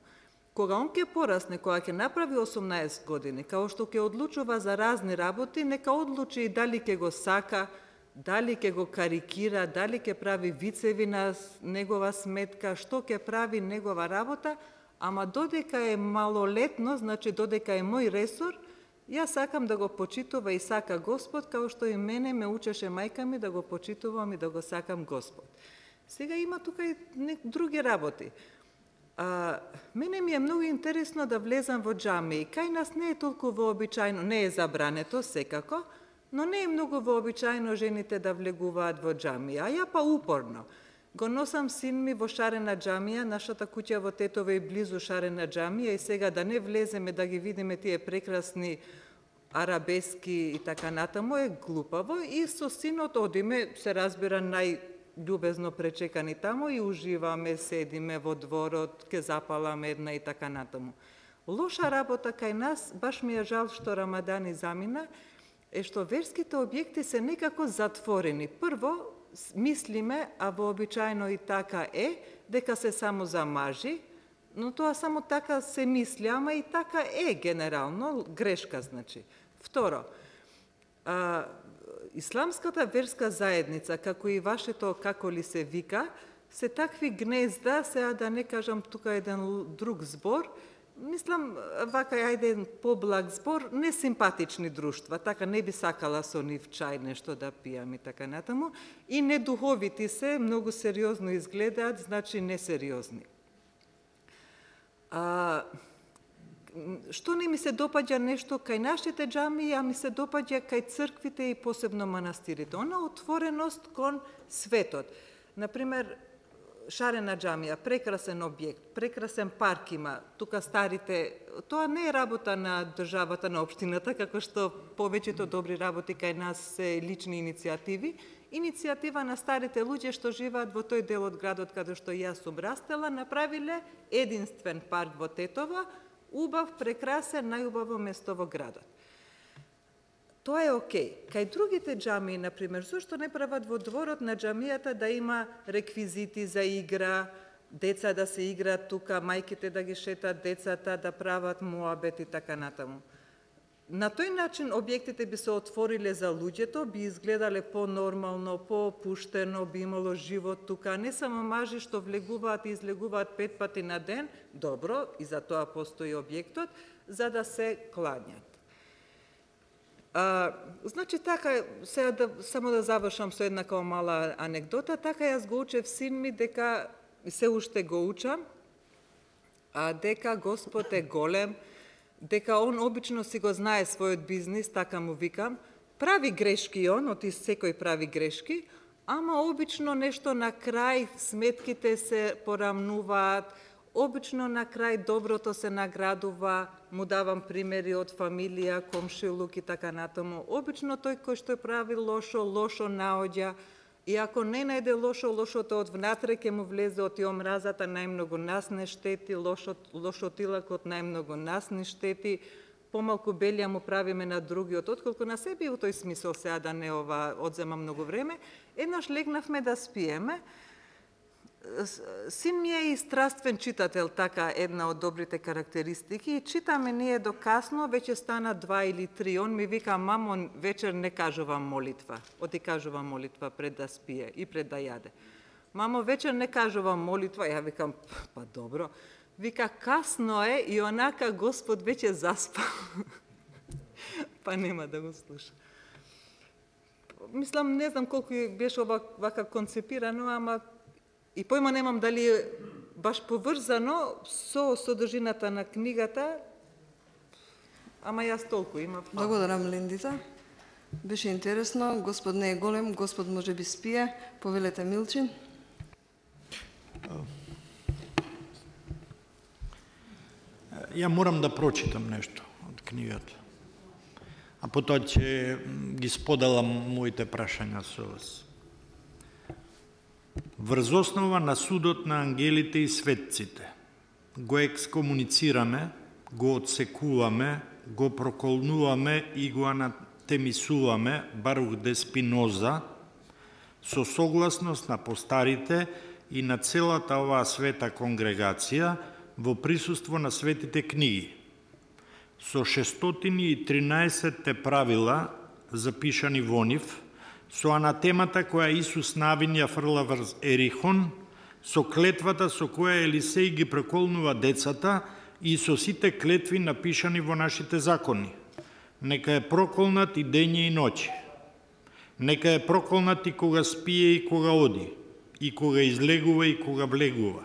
Кога он ќе порасне, кога ќе направи 18 години, као што ќе одлучува за разни работи, нека одлучи и дали ќе го сака, дали ќе го карикира, дали ќе прави вицеви на негова сметка, што ќе прави негова работа, ама додека е малолетно, значи додека е мој ресор, јас сакам да го почитува и сака Господ, као што и мене ме учеше мајка ми да го почитувам и да го сакам Господ. Сега има тука и други работи. Мене ми е многу интересно да влезам во џамии. Кај нас не е толку вообичајно, не е забрането секако, но не е многу вообичајно жените да влегуваат во џамија. А ја па упорно. Го носам син ми во шарена џамија, нашата куќа во Тетово е близу шарена џамија и сега да не влеземе да ги видиме тие прекрасни арабески и така натаму е глупаво и со синот одиме, се разбира, љубезно пречекани таму и уживаме, седиме во дворот, ке запаламе една и така натаму. Лоша работа кај нас, баш ми е жал што Рамадан замина, е што верските објекти се некако затворени. Прво, мислиме, а вообичајно и така е, дека се само за мажи, но тоа само така се мисли, ама и така е генерално, грешка значи. Второ, исламската верска заедница, како и вашето, како ли се вика, се такви гнезда, сега да не кажам тука еден друг збор, мислам, вака еден поблаг збор, несимпатични друштва, така не би сакала со нив чај нешто да пијам и така натаму, и недуховити се, многу сериозно изгледаат, значи несериозни. Што не ми се допаѓа нешто кај нашите џамии, а ми се допаѓа кај црквите и посебно манастирите. Она отвореност кон светот. Например, шарена џамија, прекрасен објект, прекрасен парк има, тука старите, тоа не е работа на државата, на општината, како што повеќето добри работи кај нас се лични иницијативи. Иницијатива на старите луѓе што живеат во тој дел од градот каде што јас сум растела, направиле единствен парк во Тетово, убав, прекрасен, најубаво место во градот. Тоа е окей. Кај другите џамии, например, зошто не прават во дворот на џамијата да има реквизити за игра, деца да се играат тука, мајките да ги шетат децата, да прават муабет и така натаму. На тој начин објектите би се отвориле за луѓето, би изгледале по-нормално, по-опуштено, би имало живот тука, не само мажи што влегуваат и излегуваат 5 пати на ден, добро, и за тоа постои објектот, за да се кланјат. Значи така, сега само да завршам со една као мала анекдота, така јас го учев син ми дека, се уште го учам, дека Господ е голем, дека он обично си го знае својот бизнис, така му викам, прави грешки он, оти секој прави грешки, ама обично нешто на крај сметките се порамнуваат, обично на крај доброто се наградува, му давам примери од фамилија, комшилук и така натаму. Обично тој кој што прави лошо, лошо наоѓа, и ако не најде лошо, лошото од внатре ќе му влезе од омразата, најмногу нас не штети, лошотилакот најмногу нас не штети, помалку белја му правиме на другиот, отколку на себе, и у тој смисол сега да не одзема многу време. Еднаш легнавме да спиеме. Син ми е и страствен читател, така една од добрите карактеристики, и читаме ние до касно, веќе стана 2 или 3. Он ми вика: мамо, вечер не кажувам молитва. Оти кажувам молитва пред да спие и пред да јаде. Мамо, вечер не кажувам молитва. Ја викам: па добро. Вика: касно е и онака Господ веќе заспа. Па нема да го слуша. Мислам, не знам колку беше вака концепирано, ама и појма немам дали е баш поврзано со содржината на книгата, ама јас толку имав. Благодарам, Линдита. Беше интересно. Господ не е голем, Господ може би спие. Повелете, Милчин. Ја морам да прочитам нешто од книгата, а потоа ќе ги споделам моите прашања со вас. Врз основа на судот на ангелите и светците го екскомуницираме, го отсекуваме, го проколнуваме и го анатемисуваме Барух де Спиноза со согласност на постарите и на целата оваа света конгрегација во присуство на светите книги, со 613 правила запишани во нив, со анатемата која Исус Навин ја фрла врз Ерихон, со клетвата со која Елисеј ги преколнува децата и со сите клетви напишани во нашите закони. Нека е проколнат и дење и ноќе. Нека е проколнат и кога спие и кога оди, и кога излегува и кога влегува.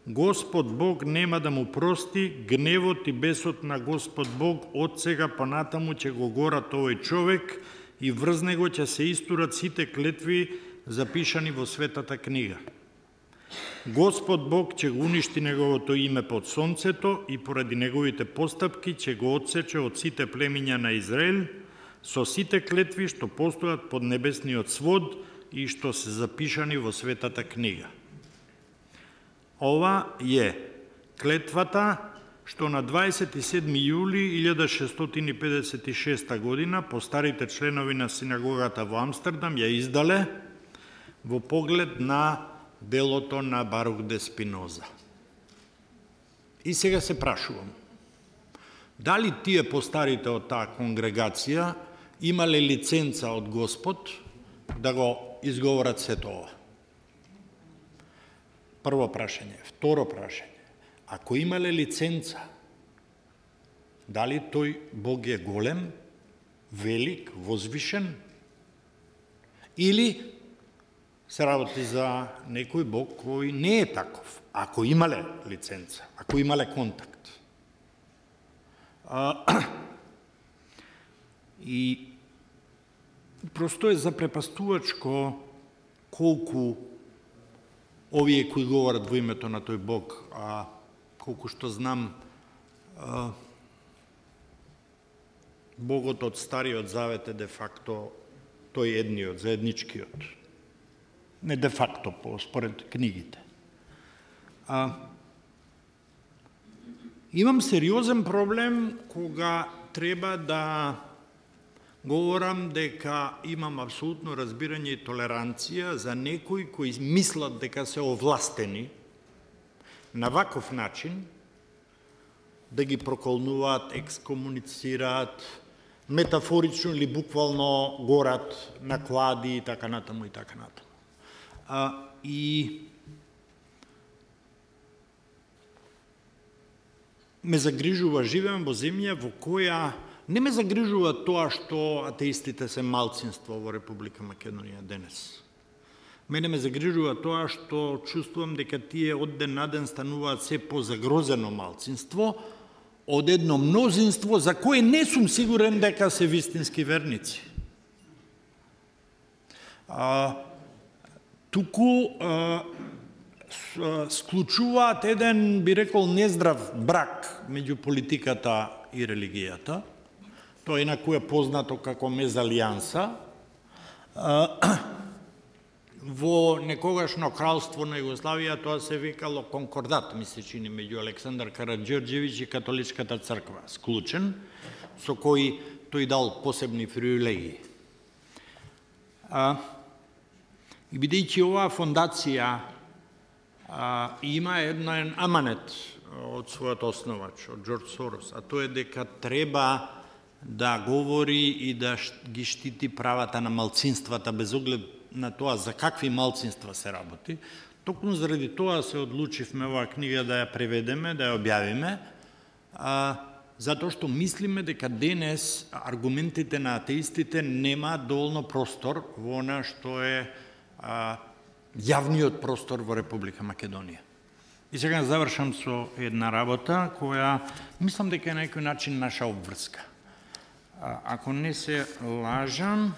Господ Бог нема да му прости гневот и бесот на Господ Бог од сега понатаму ќе го горат овој човек и врз него ќе се истурат сите клетви запишани во светата книга. Господ Бог ќе го уништи неговото име под сонцето и поради неговите постапки ќе го отсече од сите племиња на Израел со сите клетви што постојат под небесниот свод и што се запишани во светата книга. Ова е клетвата што на 27. јули 1656 година постарите членови на синагогата во Амстердам ја издале во поглед на делото на Барух де Спиноза. И сега се прашувам, дали тие постарите од таа конгрегација имале лиценца од Господ да го изговорат сето ова? Прво прашање. Второ прашање. Ако имале лиценца, дали тој Бог е голем, велик, возвишен, или се работи за некој Бог кој не е таков, ако имале лиценца, ако имале контакт. И просто е запрепастувачко колку овие кои говорат во името на тој Бог, а колку што знам, Богот од Стариот Завет е де факто тој едниот, заедничкиот. Не де факто, според книгите. Имам сериозен проблем кога треба да говорам дека имам апсолутно разбирање и толеранција за некои кои мислат дека се овластени на ваков начин да ги проколнуваат, екскомуницираат, метафорично или буквално горат на клади и така натаму и така натаму. И ме загрижува, живеам во земја во која не ме загрижува тоа што атеистите се малцинство во Република Македонија денес. Мене ме загрижува тоа што чувствувам дека тие од ден на ден стануваат се позагрозено малцинство од едно мнозинство за кое не сум сигурен дека се вистински верници. Туку склучуваат еден, би рекол, нездрав брак меѓу политиката и религијата. Тоа инаку е познато како мезалијанса. Во некогашно кралство на Југославија тоа се викало конкордат, ми се чини, меѓу Александар Караџорџевиќ и католичката црква, склучен, со кој тој дал посебни привилегии. И бидејќи оваа фондација има еден аманет од својот основач, од Џорџ Сорос, а тоа е дека треба да говори и да ги штити правата на малцинствата без оглед на тоа за какви малцинства се работи. Токму заради тоа се одлучивме оваа книга да ја преведеме, да ја објавиме, затоа што мислиме дека денес аргументите на атеистите немаат доволно простор во она што е јавниот простор во Република Македонија. И сега завршам со една работа која мислам дека е на некој начин наша обврска. Ако не се лажам,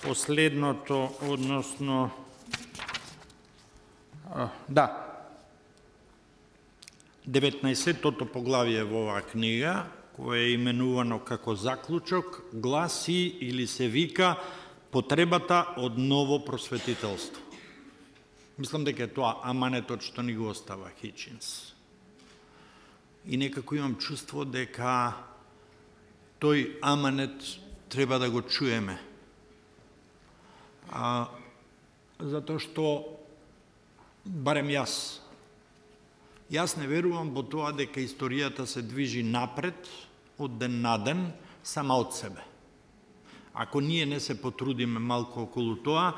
последното, односно, 19-тото поглавие во оваа книга, кое е именувано како заклучок, гласи или се вика потребата од ново просветителство. Мислам дека е тоа аманетот што ни го остава Хичинс. И некако имам чувство дека тој аманет треба да го чуеме. Затоа што, барем јас не верувам во тоа дека историјата се движи напред од ден на ден сама од себе. Ако ние не се потрудиме малку околу тоа,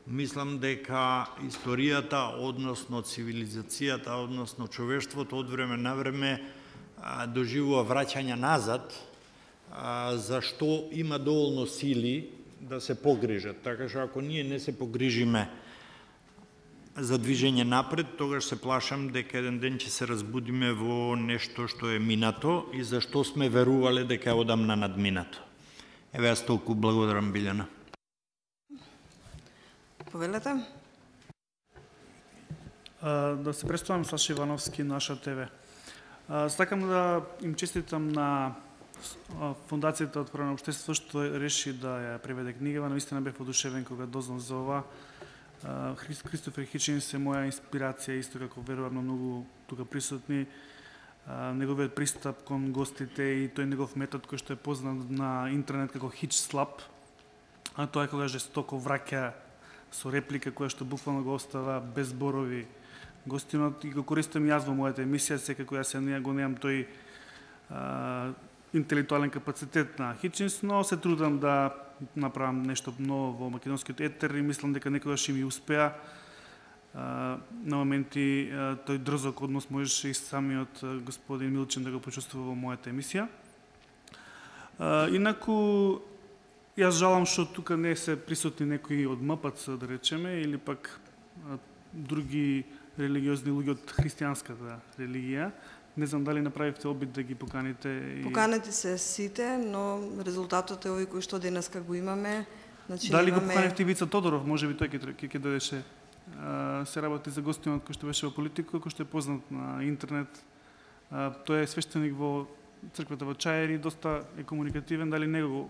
мислам дека историјата, односно цивилизацијата, односно човештвото од време на време доживува враќање назад, зашто има доволно сили да се погрижат. Така што ако ние не се погрижиме за движење напред, тогаш се плашам дека еден ден ќе се разбудиме во нешто што е минато и зашто сме верувале дека е одамна надминато. Еве јас толку благодарам, Билјана. Повелете. Да се представам, Саша Ивановски, Наша ТВ. Сакам да им честитам на Фондацијата Отворено општество што реши да ја преведе книгава. Наистина бев одушевен кога дознав за ова. Кристофер Хичинс е моја инспирација, исто како верувам на многу тука присутни. Неговиот пристап кон гостите и тој негов метод кој што е познат на интернет како Хич Слап, а тоа е кога жестоко враќа со реплика која што буквално го остава без зборови гостинот, и го користам јас во мојата емисија, секако јас го немам тој интелектуален капацитет на Хичинс, но се трудам да направам нешто ново во македонскиот етер и мислам дека некогаш ще ми успеа. На моменти тој дрзок однос можеше и самиот господин Милчен да го почувствува во мојата емисија. Инаку, јас жалам што тука не се присутни некои од МПЦ, да речеме, или пак други религиозни луѓе од христијанската религија. Не знам дали направивте обид да ги поканите. Поканете се сите, но резултатот е овој кој што денеска го имаме. Значи, дали го поканивте Ивица Тодоров? Може би тој ќе дојдеше. Се работи за гостинот кој што беше во политика, кој што е познат на интернет. Тој е свештеник во црквата во Чаери, доста е комуникативен. Дали него го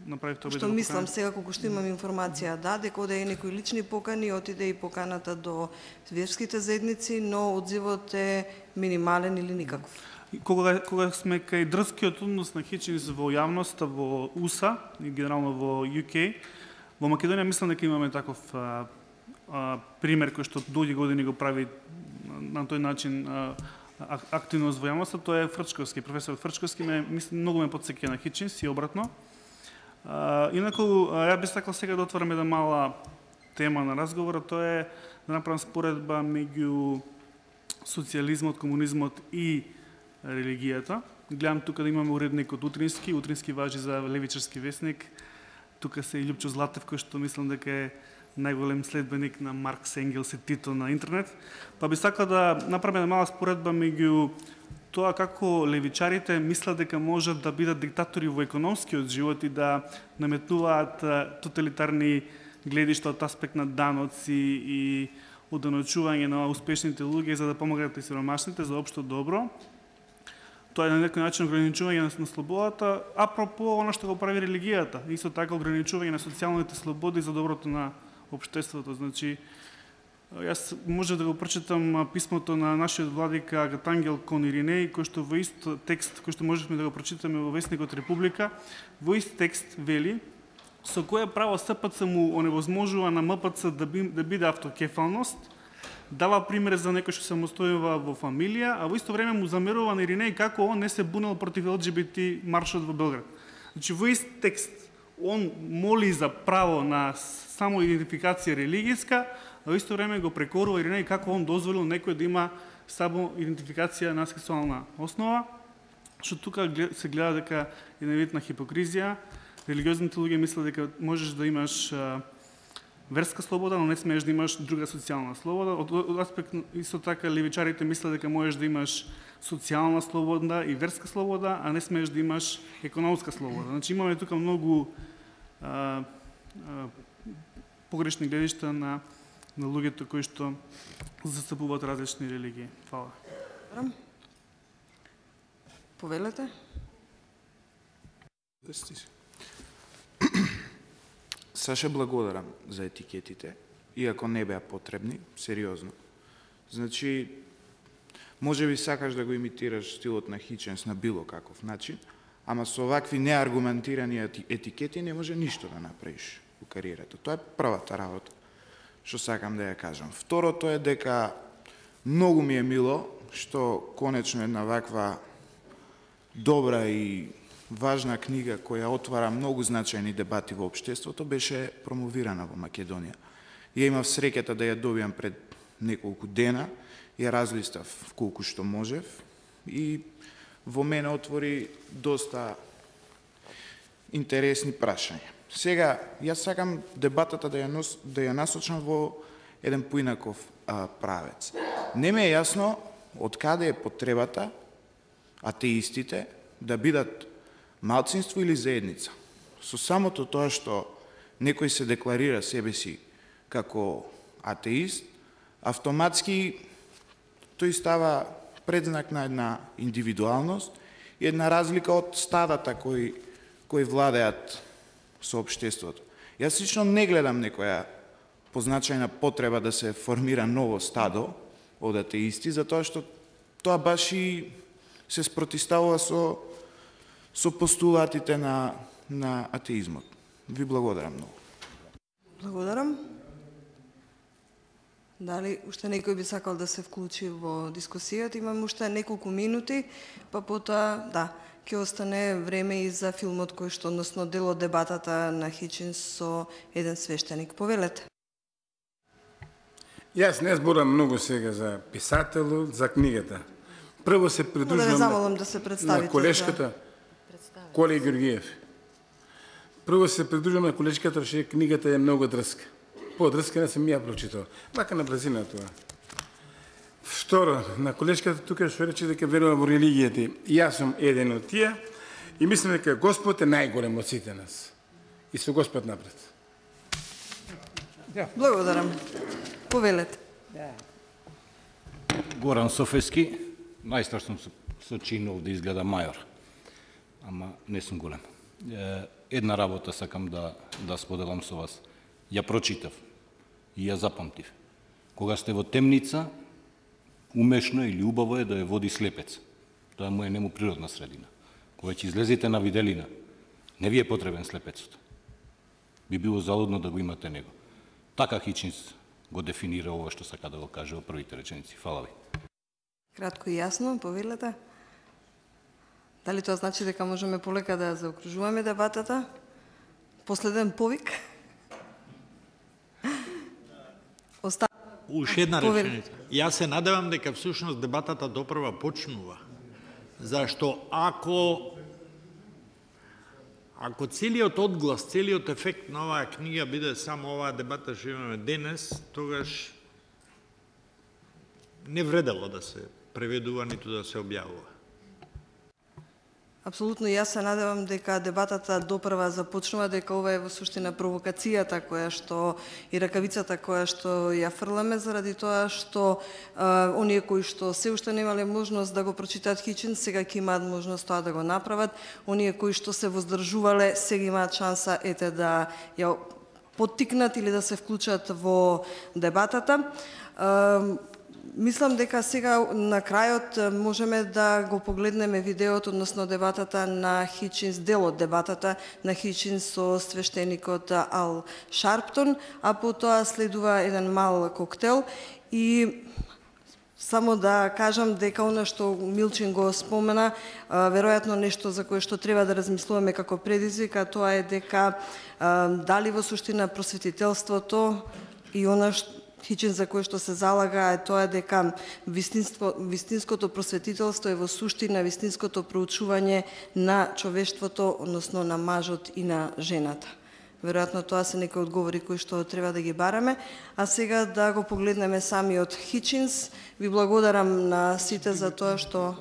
направивте обид? Што мислам сега, кога што имам информација, дека оде и некои лични покани, отиде и поканата до верските заедници, но одзивот е минимален или никаков. Кога сме кај дрскиот однос на Хичинс во јавноста, во УСА и генерално во UK, во Македонија мислам дека имаме таков пример кој што долги години го прави на тој начин активност во јавноста, тоа е Фрчковски, професор Фрчковски, многу ме потсеќа на Хичинс и обратно. Инаку, ја би сакал сега да отворам една мала тема на разговорот, тоа е да направам споредба меѓу социјализмот, комунизмот и религијата. Гледам тука да имаме уредникот Утрински, Утрински важи за левичарски весник. Тука се и Љупчо Златев, кој што мислам дека е најголем следбеник на Маркс, Енгелс и Тито на интернет. Па би сакал да направам една мала споредба меѓу тоа како левичарите мислат дека можат да бидат диктатори во економскиот живот и да наметнуваат тоталитарни гледишта од аспект на даноци и одоночување на успешните луѓе за да помогнат и сиромашните за општо добро. Тоа е на некој начин ограничување на слободата, апропо она што го прави религијата, исто така ограничување на социјалните слободи за доброто на општеството. Значи, јас може да го прочитам писмото на нашиот владика Агатангел кон Иринеј, кој што во ист текст, кој што можевме да го прочитаме во весникот Република, во ист текст вели со кое право СПЦ му оневозможува на МПЦ да биде автокефалност, дава пример за некој што самостојува во фамилија, а во исто време му замерува на Иринеј како он не се бунел против ЛГБТ маршот во Белград. Значи, во ист текст он моли за право на самоидентификација религијска, а во исто време го прекорува Иринеј како он дозволил некој да има самоидентификација на сексуална основа, што тука се гледа дека е вид на хипокризија. Религиозните луѓе мислат дека можеш да имаш верска слобода, но не смееш да имаш друга социјална слобода. Од аспект исто така левичарите мислат дека можеш да имаш социјална слобода и верска слобода, а не смееш да имаш економска слобода. Значи имаме тука многу погрешни гледишта на луѓето кои што застапуваат различни религии. Фала. Повелете. Саше, благодарам за етикетите, иако не беа потребни, сериозно. Значи, може би сакаш да го имитираш стилот на Хиченс на било каков начин, ама со овакви неаргументирани етикети не може ништо да направиш у кариерата. Тоа е првата работа што сакам да ја кажам. Второто е дека многу ми е мило што конечно една ваква добра и важна книга која отвара многу значајни дебати во општеството беше промовирана во Македонија. Ја имав среќата да ја добијам пред неколку дена, ја разлистав колку што можев и во мене отвори доста интересни прашања. Сега, јас сакам дебатата да ја насочам во еден поинаков правец. Не ме е јасно од каде е потребата атеистите да бидат малцинство или заедница. Со самото тоа што некој се декларира себе си како атеист, автоматски тој става предзнак на една индивидуалност и една разлика од стадата кои владеат со општеството. Јас лично не гледам некоја позначајна потреба да се формира ново стадо од атеисти, затоа што тоа баш и се спротиставува со постулатите на атеизмот. Ви благодарам многу. Благодарам. Дали уште некој би сакал да се вклучи во дискусијата? Имам уште неколку минути, па потоа, да, ќе остане време и за филмот кој што, односно дел од дебатата на Хичинс со еден свештеник. Повелете. Јас не зборам многу сега за писателот, за книгата. Прво се придружувам на колешката Коле Георгиев. Прво се придружувам на колешката, што книгата е многу дрска. По-дрска не сам ја прочитал. Вака на брзина тоа. Второ, на колешката тука што рече дека верува во религијата. Јас сум еден од тие и мислам дека Господ е најголем од сите нас. И со Господ напред. Благодарам. Повелете. Горан Софески, најстар сум со чинов да изгледа мајор, ама не сум голем. Една работа сакам да споделам со вас. Ја прочитав и ја запамтив. Кога сте во темница, умешно или убаво е да ја води слепец. Тоа му е нему природна средина. Кога ќе излезете на виделина, не ви е потребен слепецот. Би било залудно да го имате него. Така Хичинс го дефинира ова што сака да го каже во првите реченици. Фала ви. Кратко и јасно, повелете. Дали тоа значи дека можеме полека да заокружуваме дебатата? Последен повик? Уште една реченица. Јас се надевам дека всушност дебатата допрва почнува. Зашто ако целиот одглас, целиот ефект на оваа книга биде само оваа дебата што имаме денес, тогаш не вредело да се преведува, ниту да се објавува. Апсолутно, јас се надевам дека дебатата допрва започнува, дека ова е во суштина провокацијата која што и ракавицата која што ја фрламе, заради тоа што оние кои што се уште немале можност да го прочитаат Хичинс, сега ќе имаат можност тоа да го направат. Оние кои што се воздржувале, сега имаат шанса да ја поттикнат или да се вклучат во дебатата. Мислам дека сега на крајот можеме да го погледнеме видеото, односно дебатата на Хичинс, делот дебатата на Хичинс со свештеникот Ал Шарптон, а потоа следува еден мал коктел и само да кажам дека она што Милчин го спомена, веројатно нешто за кое што треба да размислуваме како предизвик, а тоа е дека дали во суштина просветителството и она што Хичинс за кое што се залага е тоа дека вистинското просветителство е во суштина вистинското проучување на човештвото, односно на мажот и на жената. Веројатно тоа се некои одговори кои што треба да ги бараме. А сега да го погледнеме самиот Хичинс. Ви благодарам на сите за тоа што,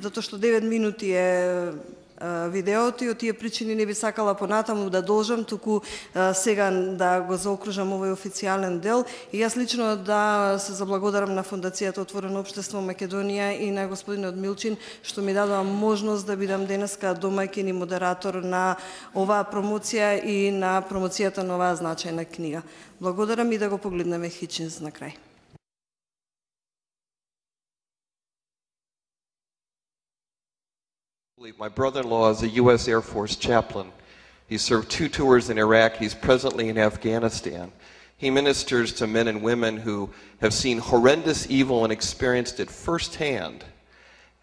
затоа што 9 минути е видеото и од тие причини не би сакала понатаму да должам, туку сега да го заокружам овој официјален дел. И јас лично да се заблагодарам на Фондацијата Отворено општество Македонија и на господинот Милчин што ми дадоа можност да бидам денеска домаќин и модератор на оваа промоција и на промоцијата на оваа значајна книга. Благодарам и да го погледнеме Хичинс на крај. My brother-in-law is a U.S. Air Force chaplain. He served 2 tours in Iraq. He's presently in Afghanistan. He ministers to men and women who have seen horrendous evil and experienced it firsthand.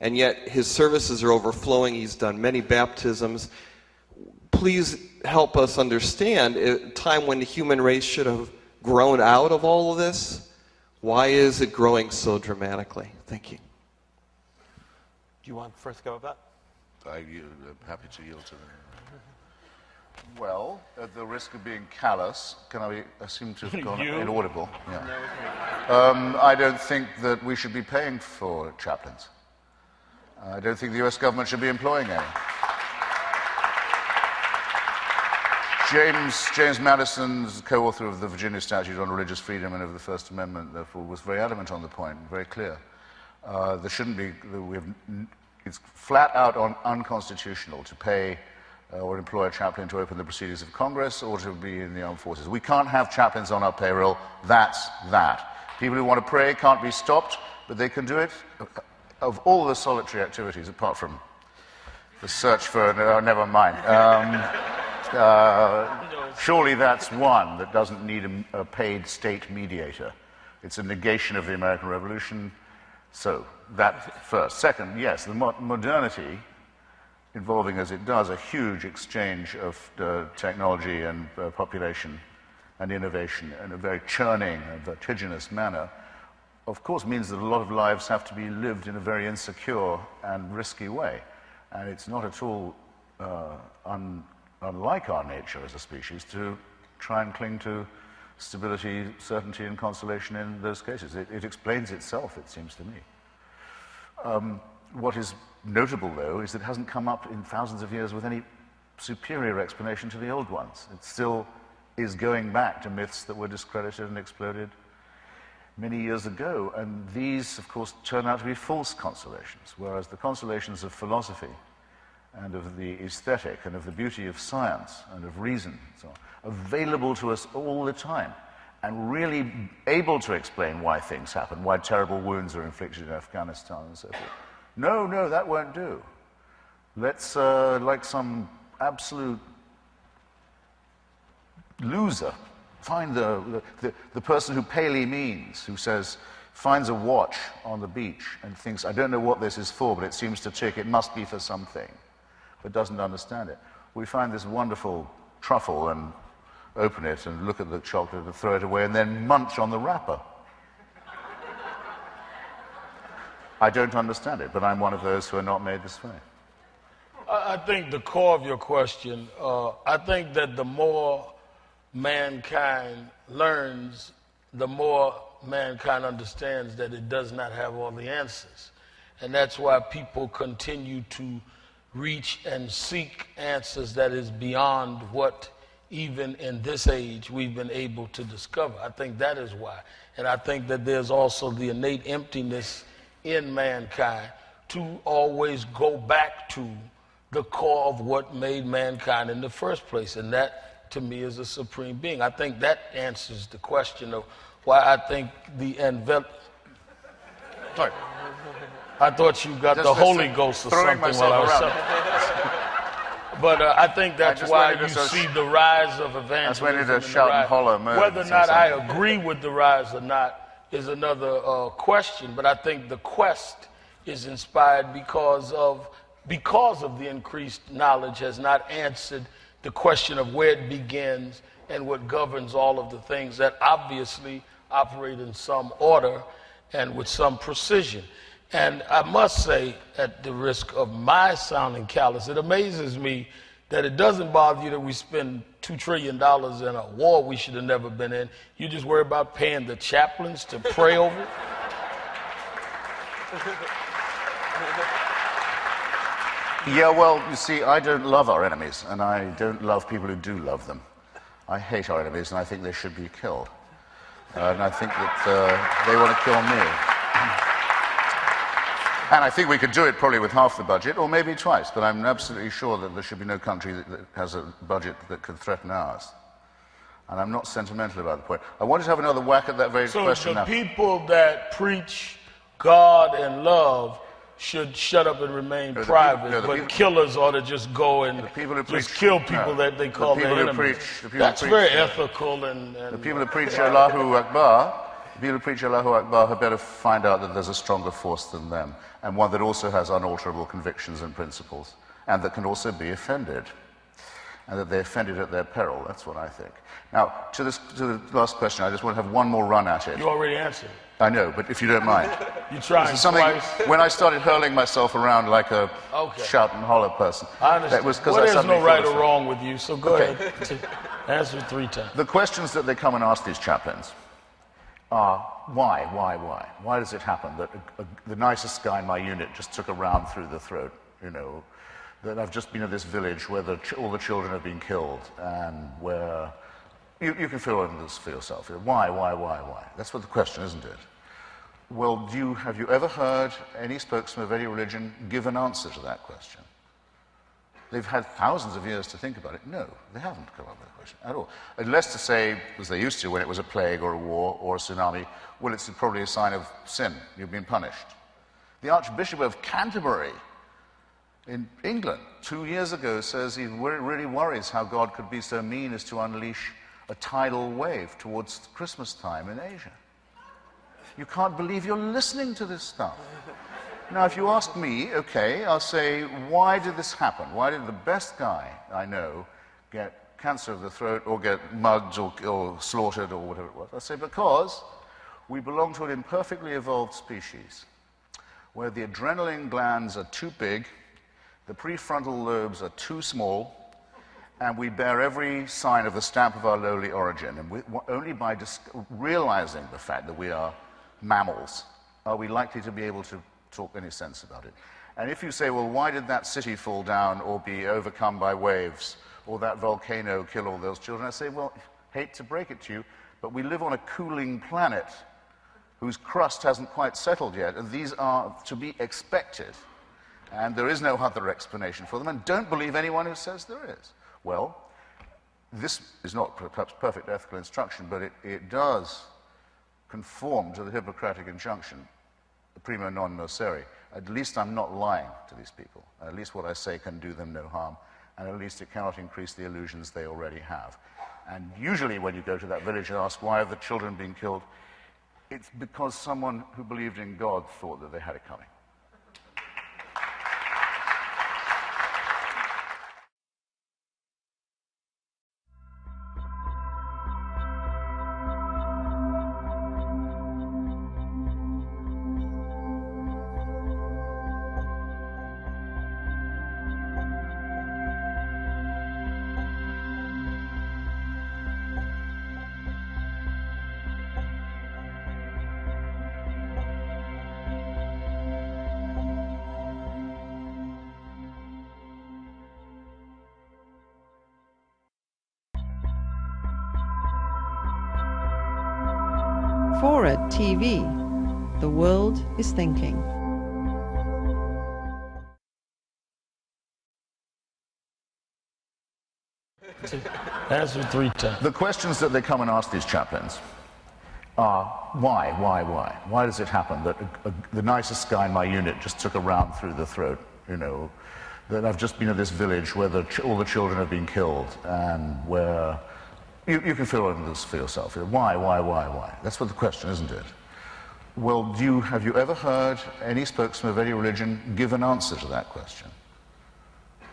And yet his services are overflowing. He's done many baptisms. Please help us understand a time when the human race should have grown out of all of this. Why is it growing so dramatically? Thank you. Do you want to first go with that? I'm happy to yield to them. Well, at the risk of being callous, I seem to have gone inaudible. Yeah. I don't think that we should be paying for chaplains. I don't think the US government should be employing any. James Madison's co-author of the Virginia Statute on Religious Freedom and of the First Amendment, therefore, was very adamant on the point, very clear. There shouldn't be, it's flat out unconstitutional to pay or employ a chaplain to open the proceedings of Congress or to be in the armed forces. We can't have chaplains on our payroll. That's that. People who want to pray can't be stopped, but they can do it. Of all the solitary activities, apart from the search for, never mind. Surely that's one that doesn't need a paid state mediator. It's a negation of the American Revolution. So, that first. Second, yes, the modernity, involving as it does a huge exchange of technology and population and innovation in a very churning and vertiginous manner, of course means that a lot of lives have to be lived in a very insecure and risky way. And it's not at all unlike our nature as a species to try and cling to stability, certainty, and consolation in those cases. It explains itself, it seems to me. What is notable, though, is that it hasn't come up in thousands of years with any superior explanation to the old ones. It still is going back to myths that were discredited and exploded many years ago. And these, of course, turn out to be false consolations, whereas the consolations of philosophy and of the aesthetic and of the beauty of science and of reason, so on, available to us all the time, and really able to explain why things happen, why terrible wounds are inflicted in Afghanistan and so forth. No, that won't do. Let's, like some absolute loser, find the person who Paley means, who says, finds a watch on the beach and thinks, I don't know what this is for, but it seems to tick, it must be for something, but doesn't understand it. We find this wonderful truffle and open it and look at the chocolate and throw it away and then munch on the wrapper. I don't understand it, but I'm one of those who are not made this way. I think the core of your question, I think that the more mankind learns, the more mankind understands that it does not have all the answers. And that's why people continue to reach and seek answers that is beyond what even in this age we've been able to discover. I think that is why. And I think that there's also the innate emptiness in mankind to always go back to the core of what made mankind in the first place. And that, to me, is a supreme being. I think that answers the question of why I think the Sorry. I thought you got the Holy Ghost or something while I was saying. But I think that's why you see the rise of evangelism. That's when it shout and holler. Whether or not I agree with the rise or not is another question. But I think the quest is inspired because of the increased knowledge has not answered the question of where it begins and what governs all of the things that obviously operate in some order and with some precision. And I must say, at the risk of my sounding callous, it amazes me that it doesn't bother you that we spend $2 trillion in a war we should have never been in. You just worry about paying the chaplains to pray over it. Yeah, well, you see, I don't love our enemies, and I don't love people who do love them. I hate our enemies, and I think they should be killed. And I think that they want to kill me. And I think we could do it probably with half the budget, or maybe twice, but I'm absolutely sure that there should be no country that has a budget that could threaten ours. And I'm not sentimental about the point. I wanted to have another whack at that very question now. So the people that preach God and love should shut up and remain private, but killers ought to just go and just kill people that they call their enemies. That's very ethical. And the people who preach Allahu Akbar, the people who preach Allahu Akbar had better find out that there's a stronger force than them, and one that also has unalterable convictions and principles, and that can also be offended, and that they're offended at their peril. That's what I think. Now, to the last question, I just want to have one more run at it. You already answered. I know, but if you don't mind. You tried twice. When I started hurling myself around like a shout and holler person. I understand. That was because there's no right or wrong with you, so go ahead. Answer 3 times. The questions that they come and ask these chaplains are why? Why does it happen that the nicest guy in my unit just took a round through the throat, you know, that I've just been at this village where all the children have been killed and where you can feel this for yourself. Why? That's what the question, isn't it? Well, have you ever heard any spokesman of any religion give an answer to that question? They've had thousands of years to think about it. No, they haven't come up with a question at all. Unless to say, as they used to when it was a plague or a war or a tsunami, well, it's probably a sign of sin. You've been punished. The Archbishop of Canterbury in England 2 years ago says he really worries how God could be so mean as to unleash a tidal wave towards Christmas time in Asia. You can't believe you're listening to this stuff. Now, if you ask me, okay, I'll say, why did this happen? Why did the best guy I know get cancer of the throat or get mugged or slaughtered or whatever it was? I'll say, because we belong to an imperfectly evolved species where the adrenaline glands are too big, the prefrontal lobes are too small, and we bear every sign of the stamp of our lowly origin. And only by realizing the fact that we are mammals are we likely to be able to talk any sense about it. And if you say, well, why did that city fall down or be overcome by waves or that volcano kill all those children, I say, well, hate to break it to you, but we live on a cooling planet whose crust hasn't quite settled yet, and these are to be expected. And there is no other explanation for them, and don't believe anyone who says there is. Well, this is not perhaps perfect ethical instruction, but it does conform to the Hippocratic injunction, prima non nocere. At least I'm not lying to these people. At least what I say can do them no harm, and at least it cannot increase the illusions they already have. And usually when you go to that village and ask, why have the children been killed? It's because someone who believed in God thought that they had it coming. Forward TV. The world is thinking. Answer 3 times. The questions that they come and ask these chaplains are why? Why does it happen that the nicest guy in my unit just took a round through the throat, you know, that I've just been at this village where all the children have been killed and where you can fill in this for yourself. Why? That's what the question, isn't it? Well, have you ever heard any spokesman of any religion give an answer to that question?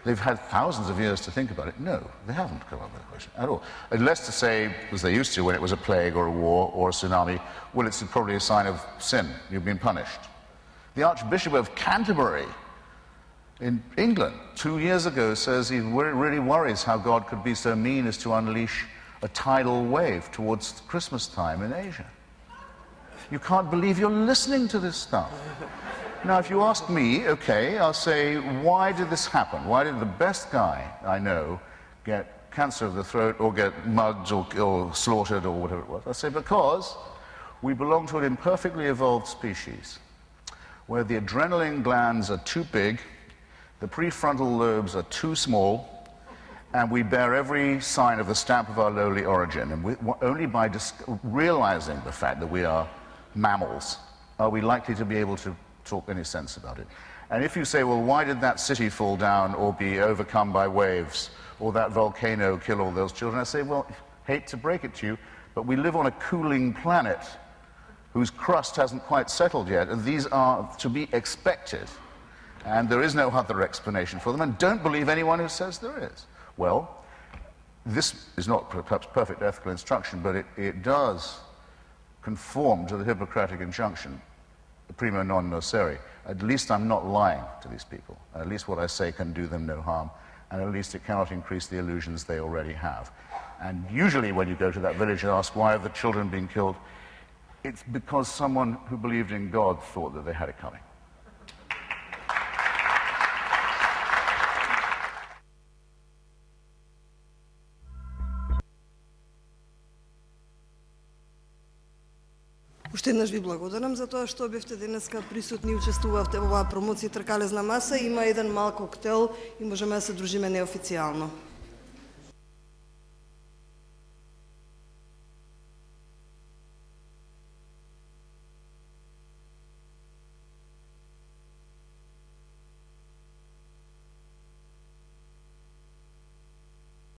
They've had thousands of years to think about it. No, they haven't come up with a question at all. Unless to say, as they used to when it was a plague or a war or a tsunami, well, it's probably a sign of sin. You've been punished. The Archbishop of Canterbury in England 2 years ago says he really worries how God could be so mean as to unleash a tidal wave towards Christmas time in Asia. You can't believe you're listening to this stuff. Now, if you ask me, okay, I'll say, why did this happen? Why did the best guy I know get cancer of the throat or get mugged or slaughtered or whatever it was? I'll say, because we belong to an imperfectly evolved species where the adrenaline glands are too big, the prefrontal lobes are too small, and we bear every sign of the stamp of our lowly origin. And only by realizing the fact that we are mammals are we likely to be able to talk any sense about it. And if you say, well, why did that city fall down or be overcome by waves or that volcano kill all those children, I say, well, hate to break it to you, but we live on a cooling planet whose crust hasn't quite settled yet, and these are to be expected. And there is no other explanation for them, and don't believe anyone who says there is. Well, this is not perhaps perfect ethical instruction, but it does conform to the Hippocratic injunction, primo non nocere. At least I'm not lying to these people. At least what I say can do them no harm, and at least it cannot increase the illusions they already have. And usually when you go to that village and ask why have the children been killed, it's because someone who believed in God thought that they had it coming. Уште еднаш ви благодарам за тоа што бевте денеска присутни и учествувавте во оваа промоција Тркалезна маса. Има еден мал коктел и можеме да се дружиме неофицијално.